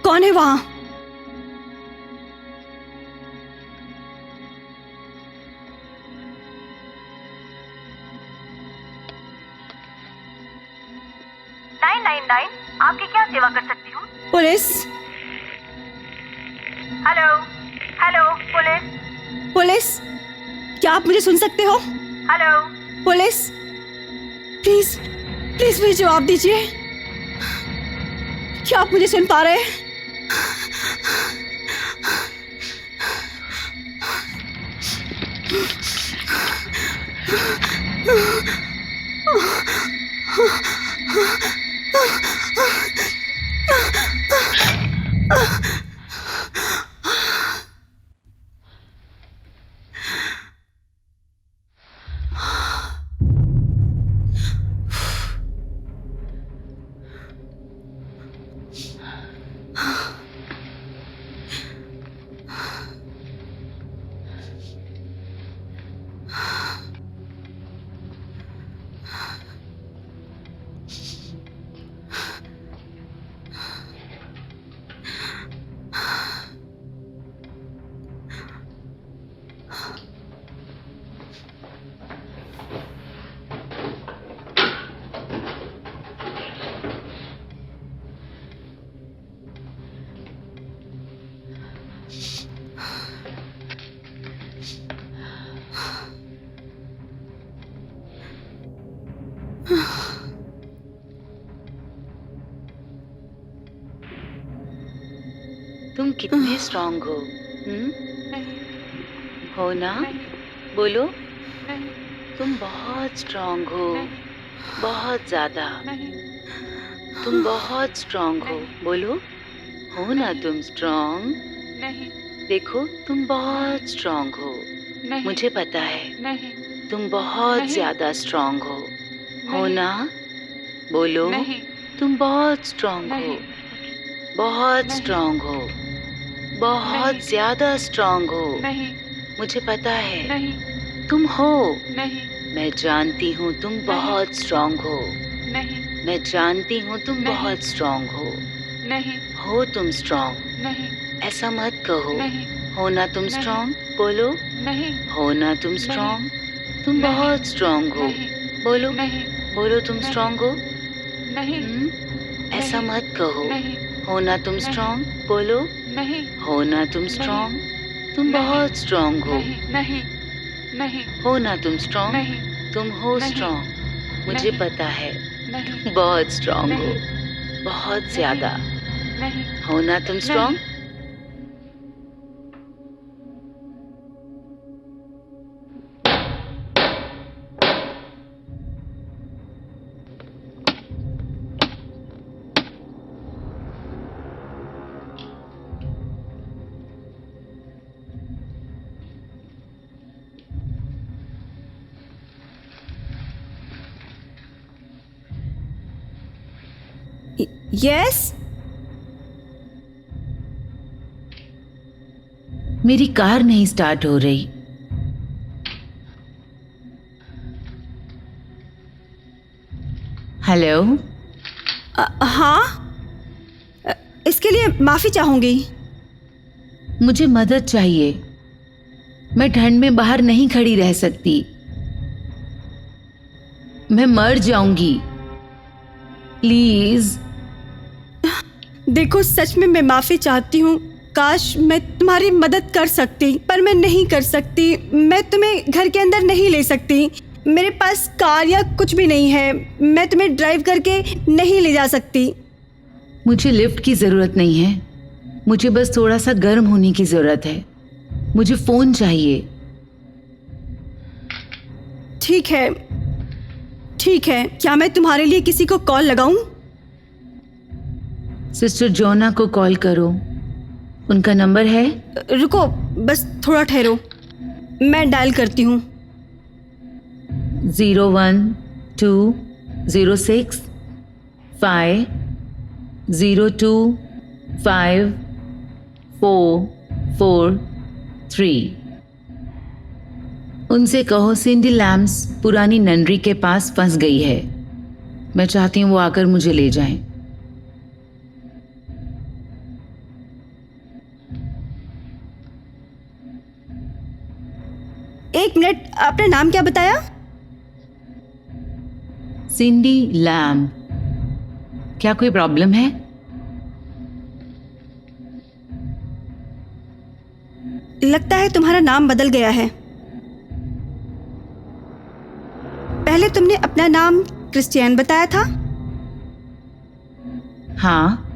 कौन है वहां? आपकी क्या सेवा कर सकती हूँ? Police, hello hello, police police, क्या आप मुझे सुन सकते हो? हेलो। पुलिस, प्लीज प्लीज मुझे जवाब दीजिए। क्या आप मुझे सुन पा रहे हैं? तुम कितने स्ट्रांग हो? हो ना? बोलो। तुम बहुत स्ट्रांग हो, बहुत ज्यादा। तुम बहुत स्ट्रांग हो, बोलो। हो ना तुम स्ट्रांग? देखो तुम बहुत स्ट्रांग हो, मुझे पता है। तुम बहुत ज्यादा स्ट्रांग हो ना? बोलो। तुम बहुत स्ट्रांग हो, बहुत स्ट्रांग हो, बहुत ज्यादा स्ट्रांग हो, मुझे पता है। तुम हो। मैं जानती हूँ तुम बहुत स्ट्रांग हो। मैं जानती हूँ तुम बहुत स्ट्रांग हो तुम स्ट्रांग। ऐसा मत कहो। हो ना तुम स्ट्रांग? बोलो। हो ना तुम स्ट्रांग? तुम बहुत स्ट्रांग हो। नहीं, बोलो नहीं, बोलो, तुम नहीं, स्ट्रांग हो। नहीं, ऐसा नहीं, मत कहो। नहीं, हो ना तुम नहीं, स्ट्रांग। बोलो, नहीं, हो ना तुम स्ट्रांग। तुम नहीं, बहुत स्ट्रांग हो। नहीं, नहीं, नहीं, हो ना तुम स्ट्रांग। नहीं, तुम हो नहीं, स्ट्रांग। मुझे नहीं, पता है नहीं, तुम बहुत स्ट्रांग हो, नहीं, बहुत ज्यादा। नहीं, हो ना तुम स्ट्रांग। यस। मेरी कार नहीं स्टार्ट हो रही। हेलो। हाँ, इसके लिए माफी चाहूंगी। मुझे मदद चाहिए। मैं ठंड में बाहर नहीं खड़ी रह सकती। मैं मर जाऊंगी। प्लीज। देखो, सच में मैं माफी चाहती हूँ। काश मैं तुम्हारी मदद कर सकती, पर मैं नहीं कर सकती। मैं तुम्हें घर के अंदर नहीं ले सकती। मेरे पास कार या कुछ भी नहीं है। मैं तुम्हें ड्राइव करके नहीं ले जा सकती। मुझे लिफ्ट की जरूरत नहीं है। मुझे बस थोड़ा सा गर्म होने की जरूरत है। मुझे फोन चाहिए। ठीक है, ठीक है। क्या मैं तुम्हारे लिए किसी को कॉल लगाऊं? सिस्टर जोना को कॉल करो। उनका नंबर है। रुको, बस थोड़ा ठहरो। मैं डायल करती हूँ। 01206502443। उनसे कहो सिंडी लैम्स पुरानी ननरी के पास फंस गई है। मैं चाहती हूँ वो आकर मुझे ले जाएं। एक मिनट, आपने नाम क्या बताया? सिंडी लैम। क्या कोई प्रॉब्लम है? लगता है तुम्हारा नाम बदल गया है। पहले तुमने अपना नाम क्रिस्टियन बताया था हाँ।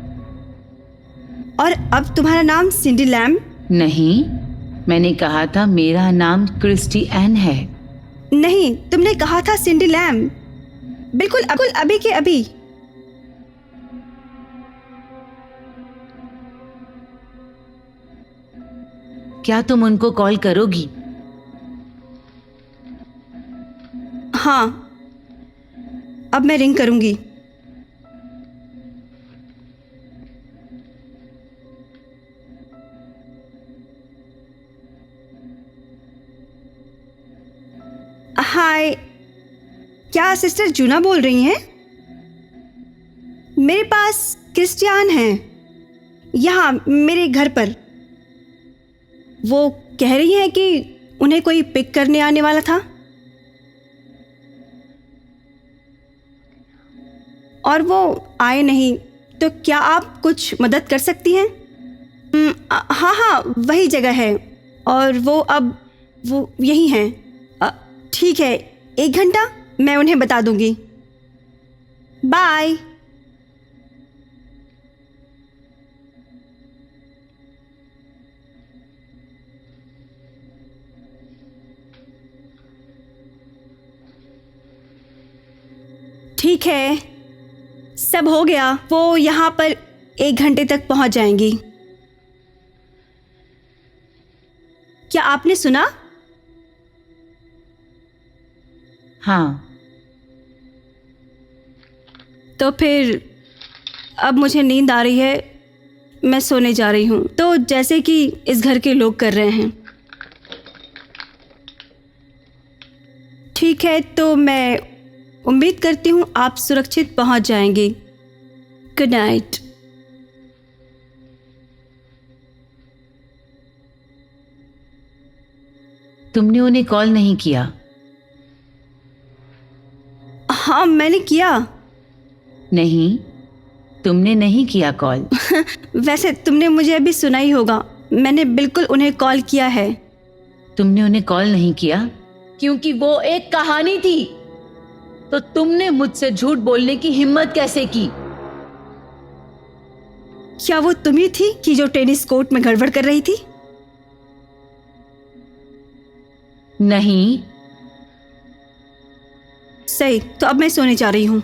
और अब तुम्हारा नाम सिंडी लैम। नहीं, मैंने कहा था मेरा नाम क्रिस्टी एन है। नहीं, तुमने कहा था सिंडी लैम। बिल्कुल अभी के अभी। क्या तुम उनको कॉल करोगी? हाँ, अब मैं रिंग करूंगी। हाय, क्या सिस्टर जूना बोल रही हैं? मेरे पास क्रिस्टियान हैं यहाँ मेरे घर पर। वो कह रही हैं कि उन्हें कोई पिक करने आने वाला था और वो आए नहीं। तो क्या आप कुछ मदद कर सकती हैं? हाँ हाँ, वही जगह है और वो यही हैं। ठीक है, 1 घंटा मैं उन्हें बता दूंगी। बाय। ठीक है, सब हो गया। वो यहाँ पर 1 घंटे तक पहुंच जाएंगी। क्या आपने सुना? हाँ। तो फिर अब मुझे नींद आ रही है, मैं सोने जा रही हूँ। तो जैसे कि इस घर के लोग कर रहे हैं। ठीक है, तो मैं उम्मीद करती हूँ आप सुरक्षित पहुँच जाएंगी। Good night. तुमने उन्हें कॉल नहीं किया? हाँ मैंने किया। नहीं, तुमने नहीं किया कॉल। वैसे तुमने मुझे अभी सुना ही होगा, मैंने बिल्कुल उन्हें कॉल किया है। तुमने उन्हें कॉल नहीं किया? क्योंकि वो एक कहानी थी। तो तुमने मुझसे झूठ बोलने की हिम्मत कैसे की? क्या वो तुम ही थी कि जो टेनिस कोर्ट में गड़बड़ कर रही थी? नहीं। सही, तो अब मैं सोने जा रही हूँ।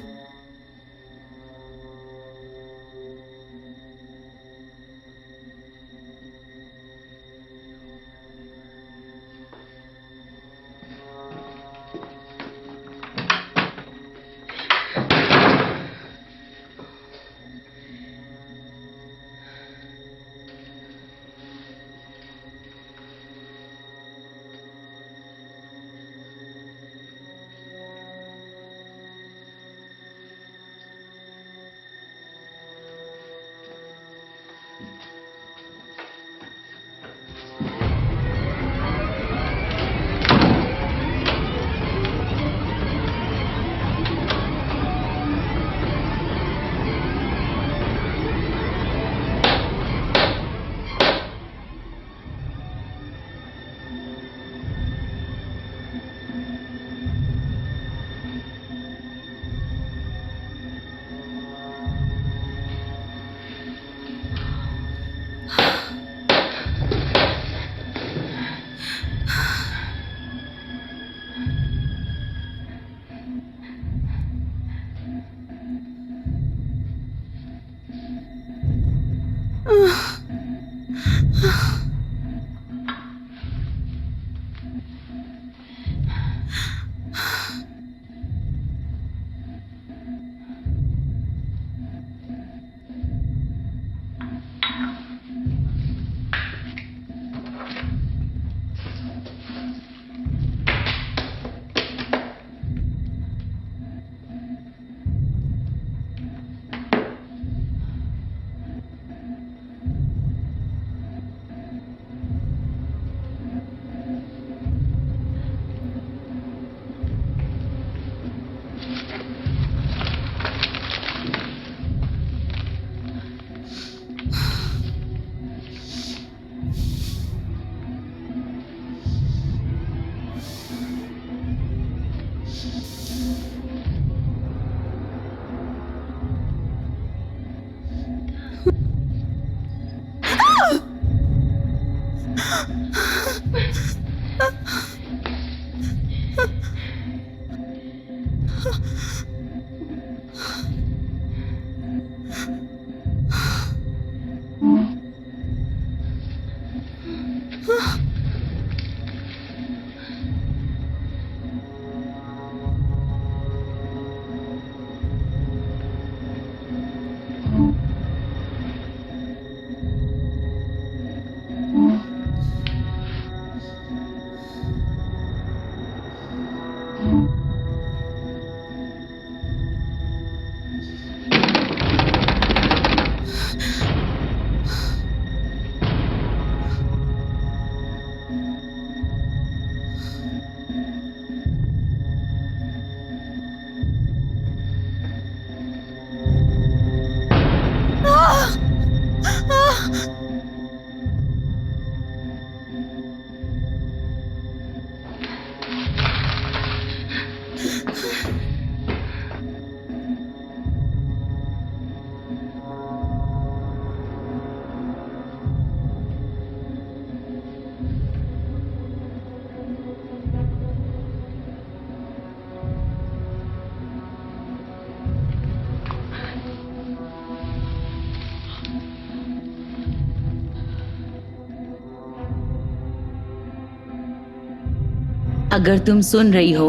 अगर तुम सुन रही हो,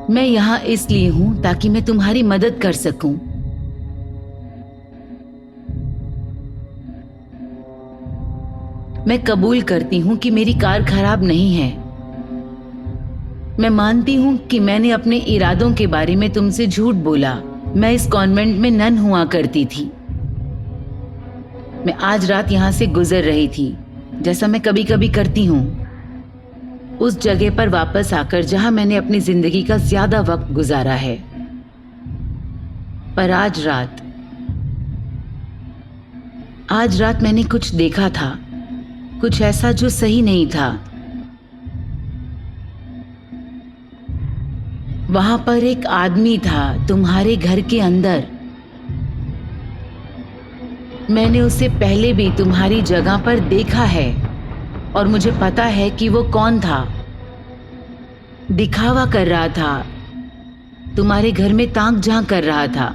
मैं यहां इसलिए हूं ताकि मैं तुम्हारी मदद कर सकूं। मैं कबूल करती हूं कि मेरी कार खराब नहीं है। मैं मानती हूं कि मैंने अपने इरादों के बारे में तुमसे झूठ बोला। मैं इस कॉन्वेंट में नन हुआ करती थी। मैं आज रात यहां से गुजर रही थी, जैसा मैं कभी कभी करती हूं। उस जगह पर वापस आकर जहां मैंने अपनी जिंदगी का ज्यादा वक्त गुजारा है। पर आज रात मैंने कुछ देखा था, कुछ ऐसा जो सही नहीं था। वहां पर एक आदमी था तुम्हारे घर के अंदर। मैंने उसे पहले भी तुम्हारी जगह पर देखा है और मुझे पता है कि वो कौन था। दिखावा कर रहा था, तुम्हारे घर में ताक झांक कर रहा था।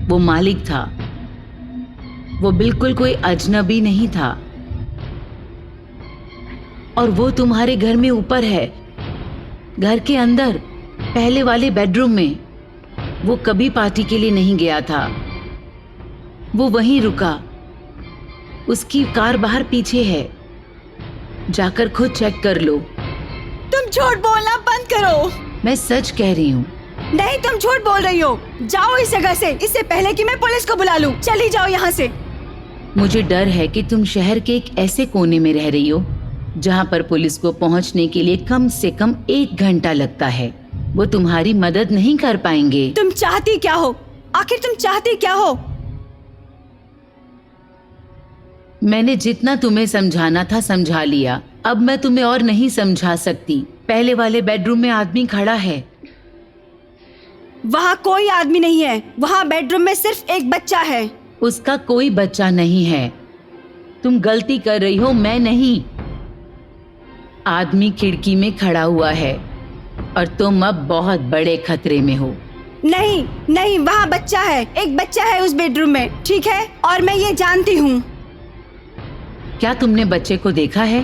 वो मालिक था, वो बिल्कुल कोई अजनबी नहीं था। और वो तुम्हारे घर में ऊपर है, घर के अंदर, पहले वाले बेडरूम में। वो कभी पार्टी के लिए नहीं गया था, वो वहीं रुका। उसकी कार बाहर पीछे है, जाकर खुद चेक कर लो। तुम झूठ बोलना बंद करो। मैं सच कह रही हूँ। नहीं, तुम झूठ बोल रही हो। जाओ इस जगह से, इससे पहले कि मैं पुलिस को बुला लूं। चली जाओ यहाँ से। मुझे डर है कि तुम शहर के एक ऐसे कोने में रह रही हो जहाँ पर पुलिस को पहुँचने के लिए कम से कम 1 घंटा लगता है। वो तुम्हारी मदद नहीं कर पाएंगे। तुम चाहती क्या हो? आखिर तुम चाहती क्या हो? मैंने जितना तुम्हें समझाना था समझा लिया। अब मैं तुम्हें और नहीं समझा सकती। पहले वाले बेडरूम में आदमी खड़ा है। वहाँ कोई आदमी नहीं है। वहाँ बेडरूम में सिर्फ एक बच्चा है। उसका कोई बच्चा नहीं है। तुम गलती कर रही हो, मैं नहीं। आदमी खिड़की में खड़ा हुआ है और तुम अब बहुत बड़े खतरे में हो। नहीं नहीं, वहाँ बच्चा है। एक बच्चा है उस बेडरूम में, ठीक है? और मैं ये जानती हूँ। क्या तुमने बच्चे को देखा है?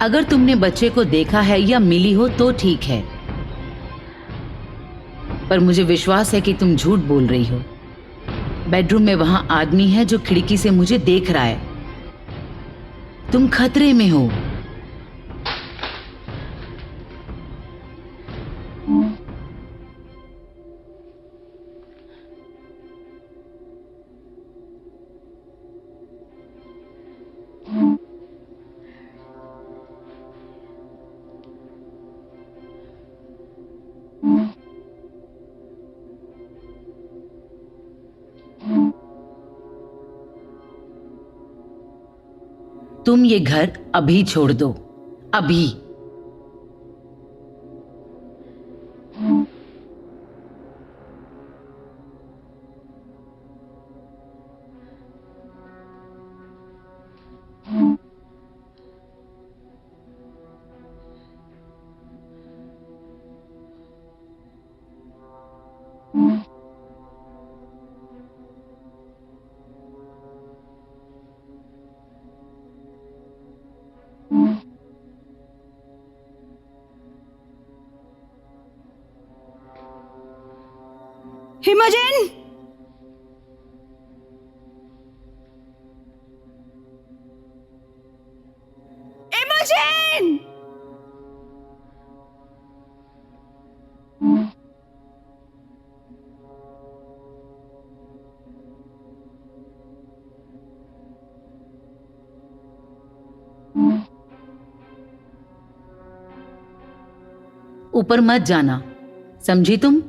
अगर तुमने बच्चे को देखा है या मिली हो तो ठीक है, पर मुझे विश्वास है कि तुम झूठ बोल रही हो। बेडरूम में वहां आदमी है जो खिड़की से मुझे देख रहा है। तुम खतरे में हो। तुम ये घर अभी छोड़ दो, अभी। हिमोजिन, इमोजिन। ऊपर मत जाना, समझी तुम?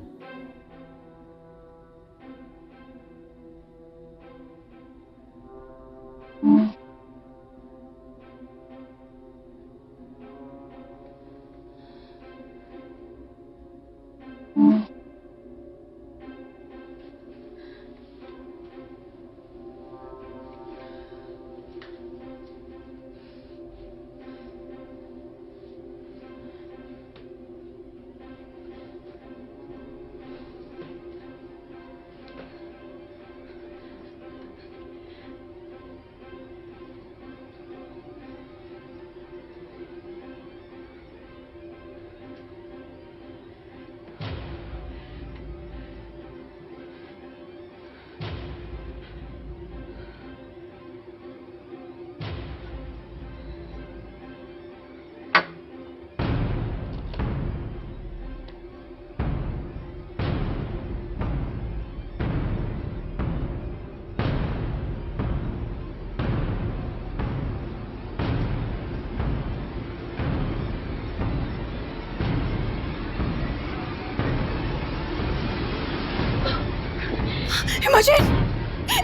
इमोजिन,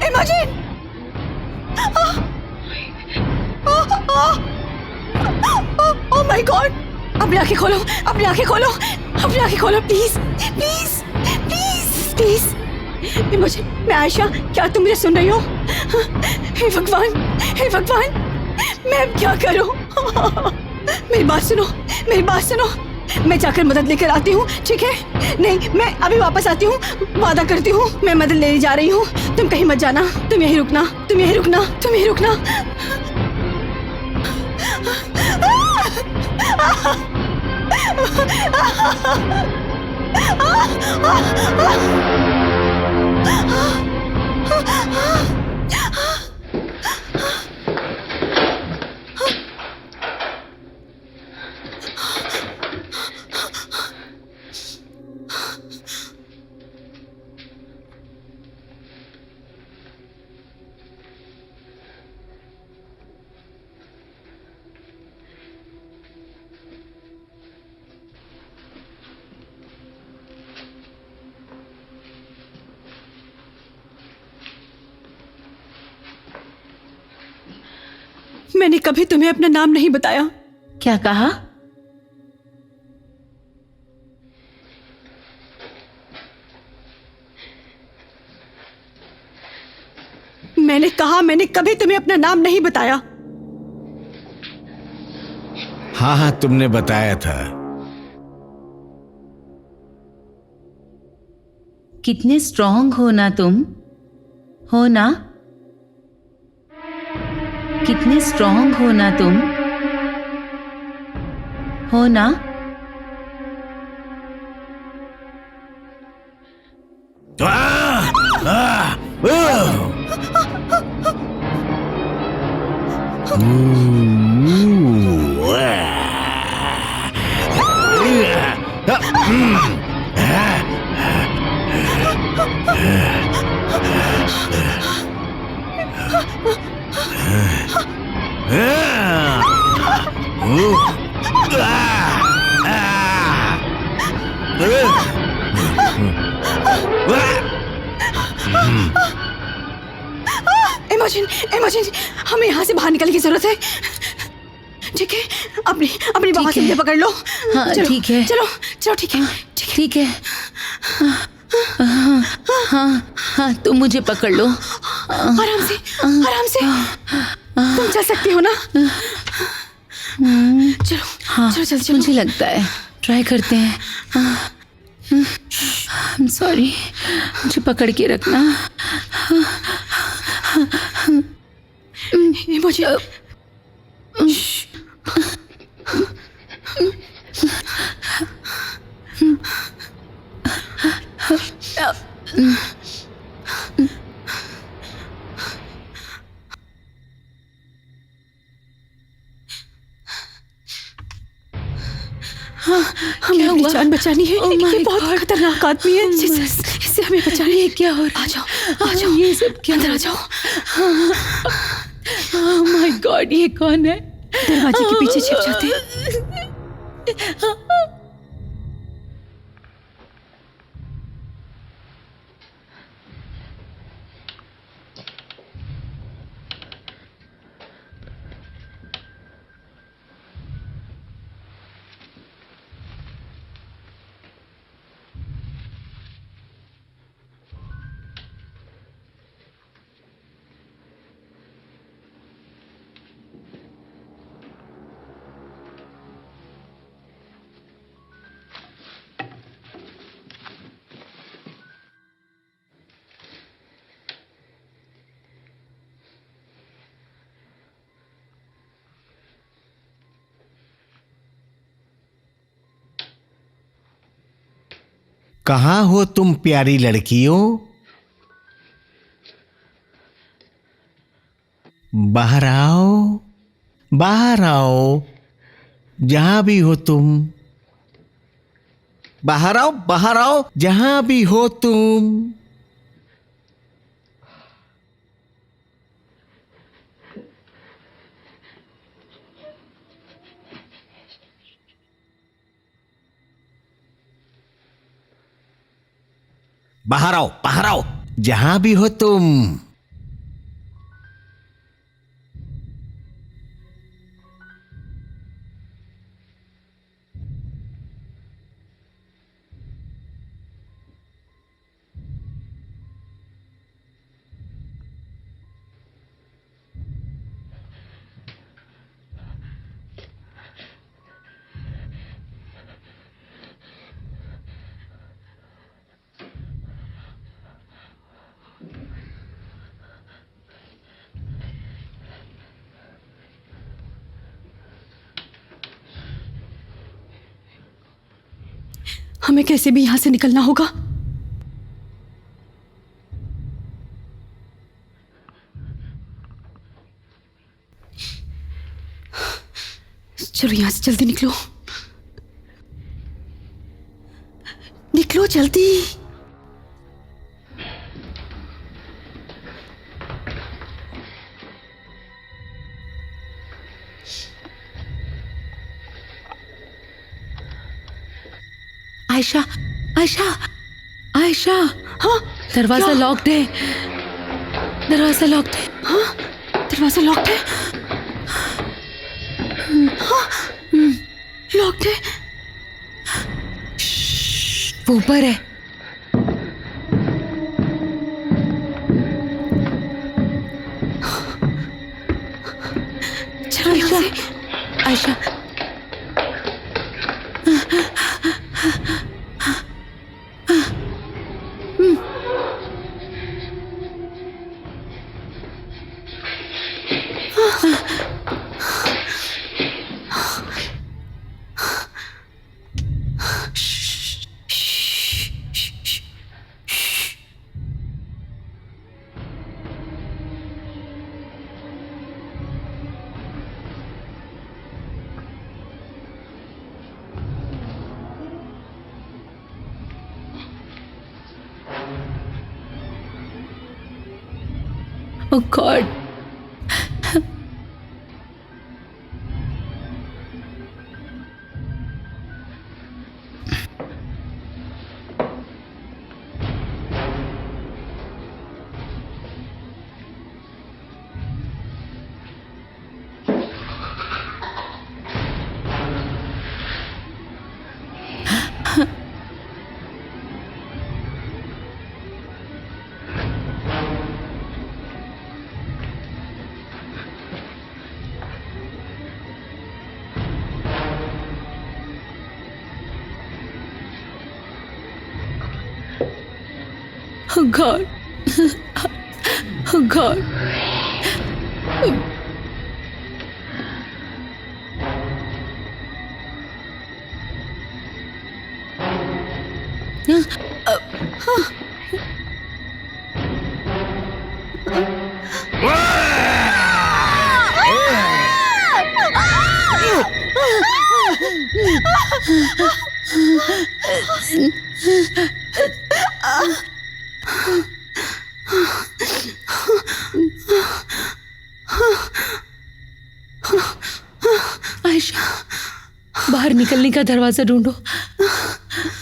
इमोजिन, ओह माय गॉड, अपनी आंखें खोलो, अपनी आंखें खोलो, अपनी आंखें खोलो प्लीज, प्लीज, प्लीज, प्लीज। इमोजिन, मैं आयशा, क्या तुम मुझे सुन रही हो? हे भगवान, हे भगवान, मैं अब क्या करूं? मेरी बात सुनो, मेरी बात सुनो, मैं जाकर मदद लेकर आती हूँ, ठीक है? नहीं, मैं अभी वापस आती हूँ, वादा करती हूँ, मैं मदद लेने जा रही हूँ। तुम कहीं मत जाना, तुम यहीं रुकना, तुम यहीं रुकना, तुम यहीं रुकना। मैंने कभी तुम्हें अपना नाम नहीं बताया। क्या कहा? मैंने कहा मैंने कभी तुम्हें अपना नाम नहीं बताया। हाँ हाँ, तुमने बताया था। कितने स्ट्रांग हो ना तुम, हो ना? कितने स्ट्रांग हो ना तुम, हो ना? इमोजिन, इमोजिन, हमें यहाँ से बाहर निकलने की जरूरत है, ठीक है? अपनी अपनी बाहों से मुझे पकड़ लो। हाँ, चलो, ठीक है। चलो चलो, ठीक है, ठीक है। ठीक है। हाँ हाँ हाँ, तुम मुझे पकड़ लो। आराम से, आराम से, तुम चल सकती हो ना? चलो, हाँ, चलो, चलो, चलो। मुझे लगता है, ट्राई करते हैं। I'm sorry, मुझे पकड़ के रखना। इमोजिन, हमें अपनी जान बचानी है। Oh my ये बहुत God. खतरनाक आदमी है। इससे हमें बचानी है। क्या हो रहा आ जाओ, आ जाओ, ये सब क्या? अंदर आ जाओ। Oh my God, ये कौन है? दरवाजे के पीछे छिप जाते हैं। कहाँ हो तुम प्यारी लड़कियों? बाहर आओ, बाहर आओ, जहां भी हो तुम। बाहर आओ, बाहर आओ, जहां भी हो तुम। बाहर आओ, बाहर आओ, जहां भी हो तुम। हमें कैसे भी यहां से निकलना होगा। चलो यहां से जल्दी निकलो, निकलो जल्दी। आयशा, आयशा, आयशा। हाँ, दरवाजा क्या? लॉक्ड है, दरवाजा लॉक्ड है। हाँ, दरवाजा लॉक्ड है। हाँ, लॉक्ड है। वो ऊपर है। चलो यहाँ से। Ayesha, oh God. Oh God. Oh God. Ayesha, बाहर निकलने का दरवाजा ढूंढो,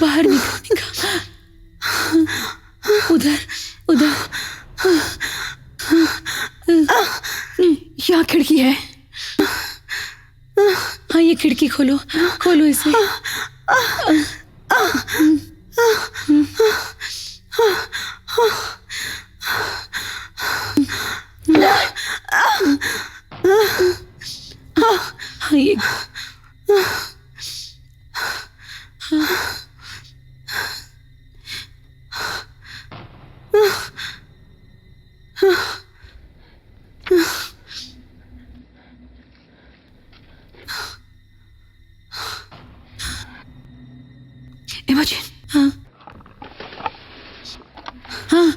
बाहर निकलने का। उधर उधर। यहाँ खिड़की है। हाँ, ये खिड़की खोलो, खोलो इसे। हाँ, ये इमोजिन। हाँ हाँ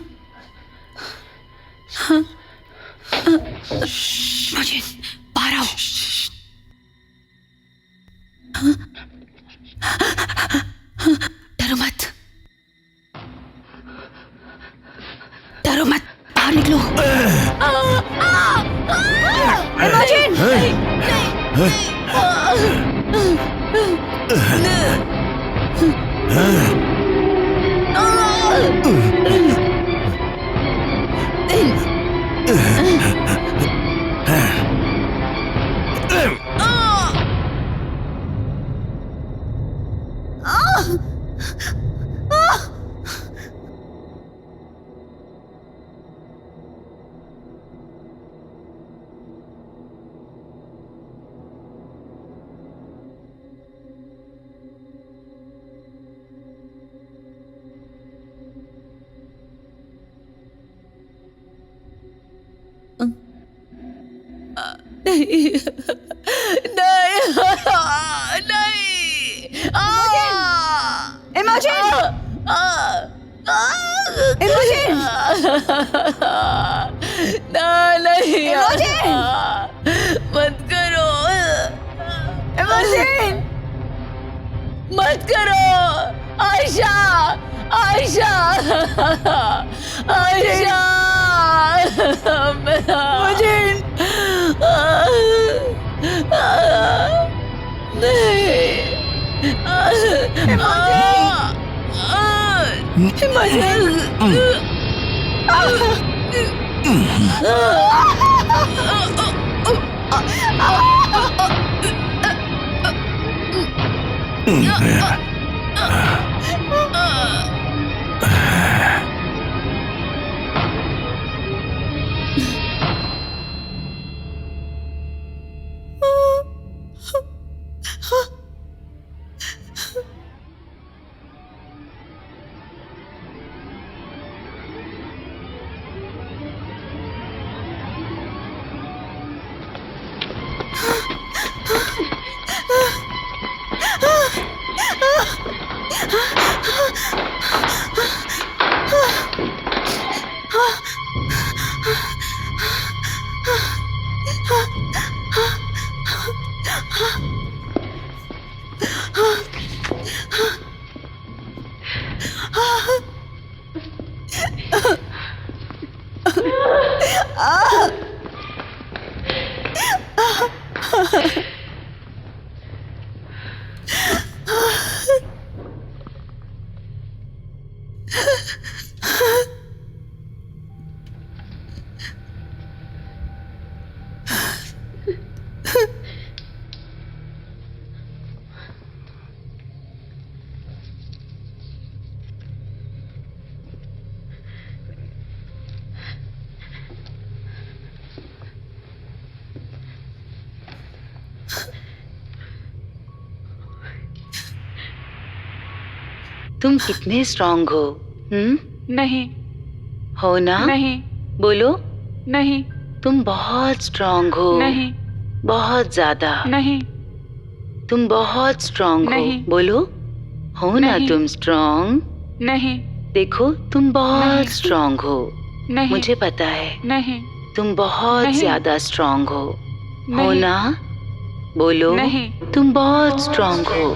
हाँ। इमोजिन, बाहर आओ। डरो मत, डरो मत, बाहर निकलो। इमोजिन। नहीं नहीं नहीं इमोजन! इमोजन! ना नहीं इमोजन! मत करो, इमोजन! मत करो। आयशा, आयशा, आयशा, इमोजन! तुम कितने स्ट्रांग हो? नहीं, हो ना? नहीं, बोलो। नहीं, तुम बहुत स्ट्रांग हो। नहीं, बहुत ज्यादा। नहीं, तुम बहुत स्ट्रांग हो। नहीं। बोलो। हो ना नहीं। तुम स्ट्रांग? नहीं, देखो तुम बहुत नहीं। स्ट्रांग हो। नहीं, मुझे पता है नहीं, तुम बहुत नहीं। ज्यादा स्ट्रांग हो। हो नहीं। ना? बोलो। नहीं। तुम बहुत स्ट्रांग हो।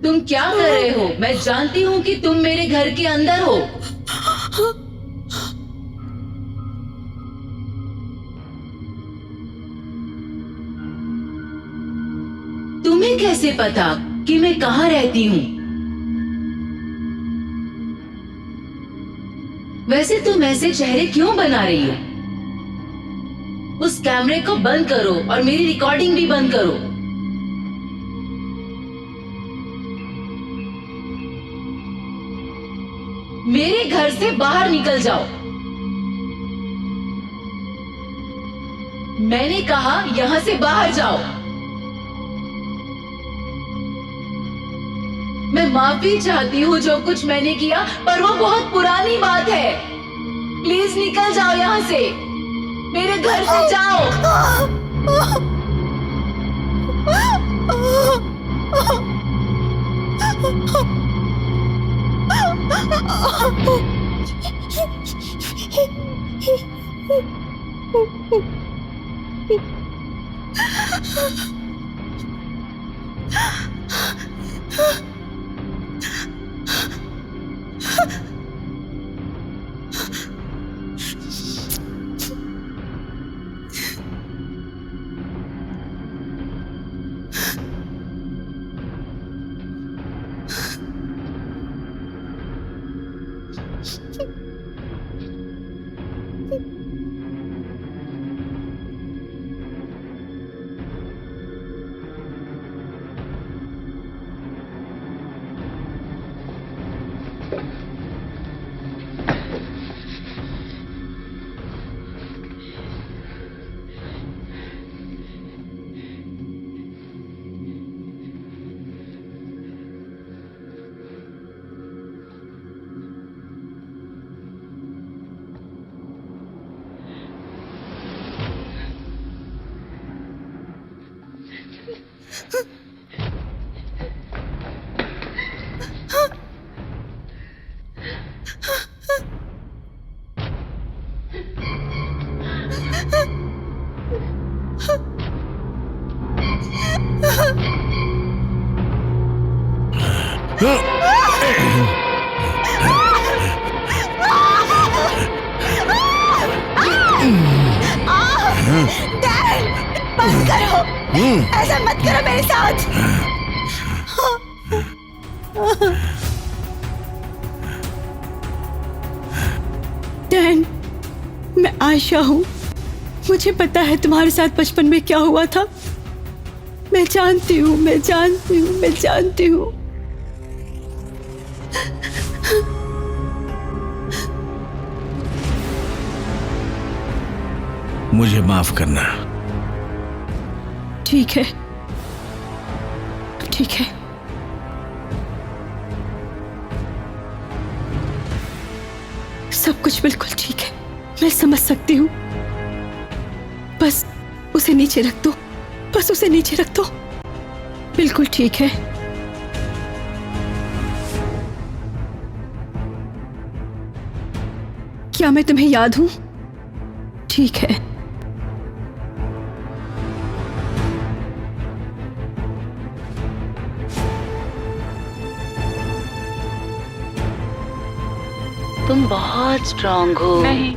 तुम क्या कर रहे हो? मैं जानती हूँ कि तुम मेरे घर के अंदर हो। तुम्हें कैसे पता कि मैं कहाँ रहती हूँ? वैसे तुम ऐसे चेहरे क्यों बना रही हो? उस कैमरे को बंद करो और मेरी रिकॉर्डिंग भी बंद करो। मेरे घर से बाहर निकल जाओ। मैंने कहा यहाँ से बाहर जाओ। मैं माफी चाहती हूँ जो कुछ मैंने किया, पर वो बहुत पुरानी बात है। प्लीज निकल जाओ यहाँ से। मेरे घर से जाओ। बंद करो, ऐसा मत करो मेरे साथ। डैन, मैं आशा हूँ। मुझे पता है तुम्हारे साथ बचपन में क्या हुआ था। मैं जानती हूँ, मैं जानती हूँ, मैं जानती हूँ। मुझे माफ करना। ठीक है, ठीक है। सब कुछ बिल्कुल ठीक है, मैं समझ सकती हूँ। बस उसे नीचे रख दो, बस उसे नीचे रख दो। बिल्कुल ठीक है। क्या मैं तुम्हें याद हूं? ठीक है। तुम बहुत स्ट्रांग हो। नहीं,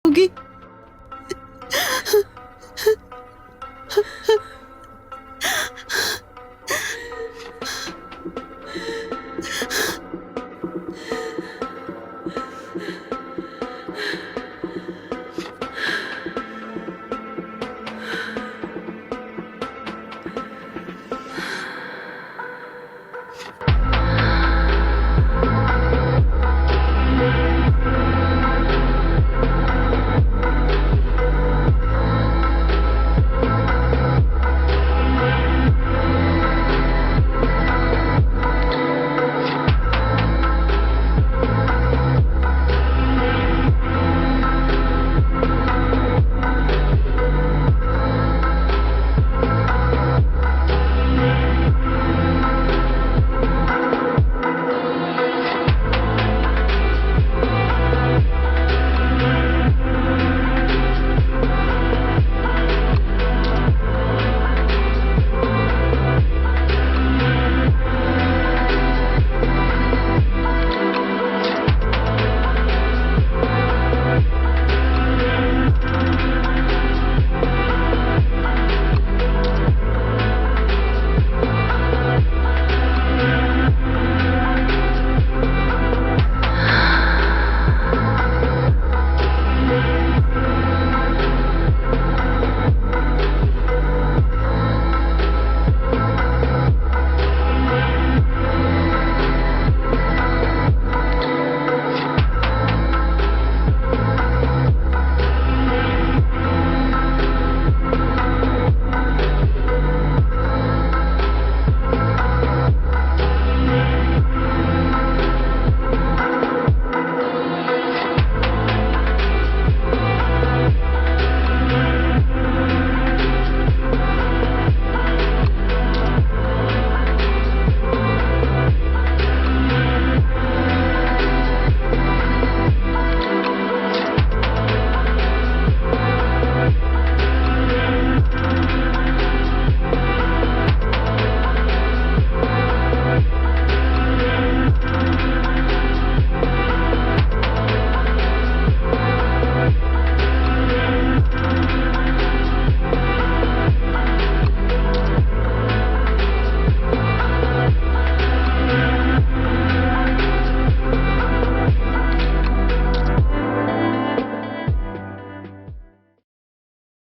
होगी।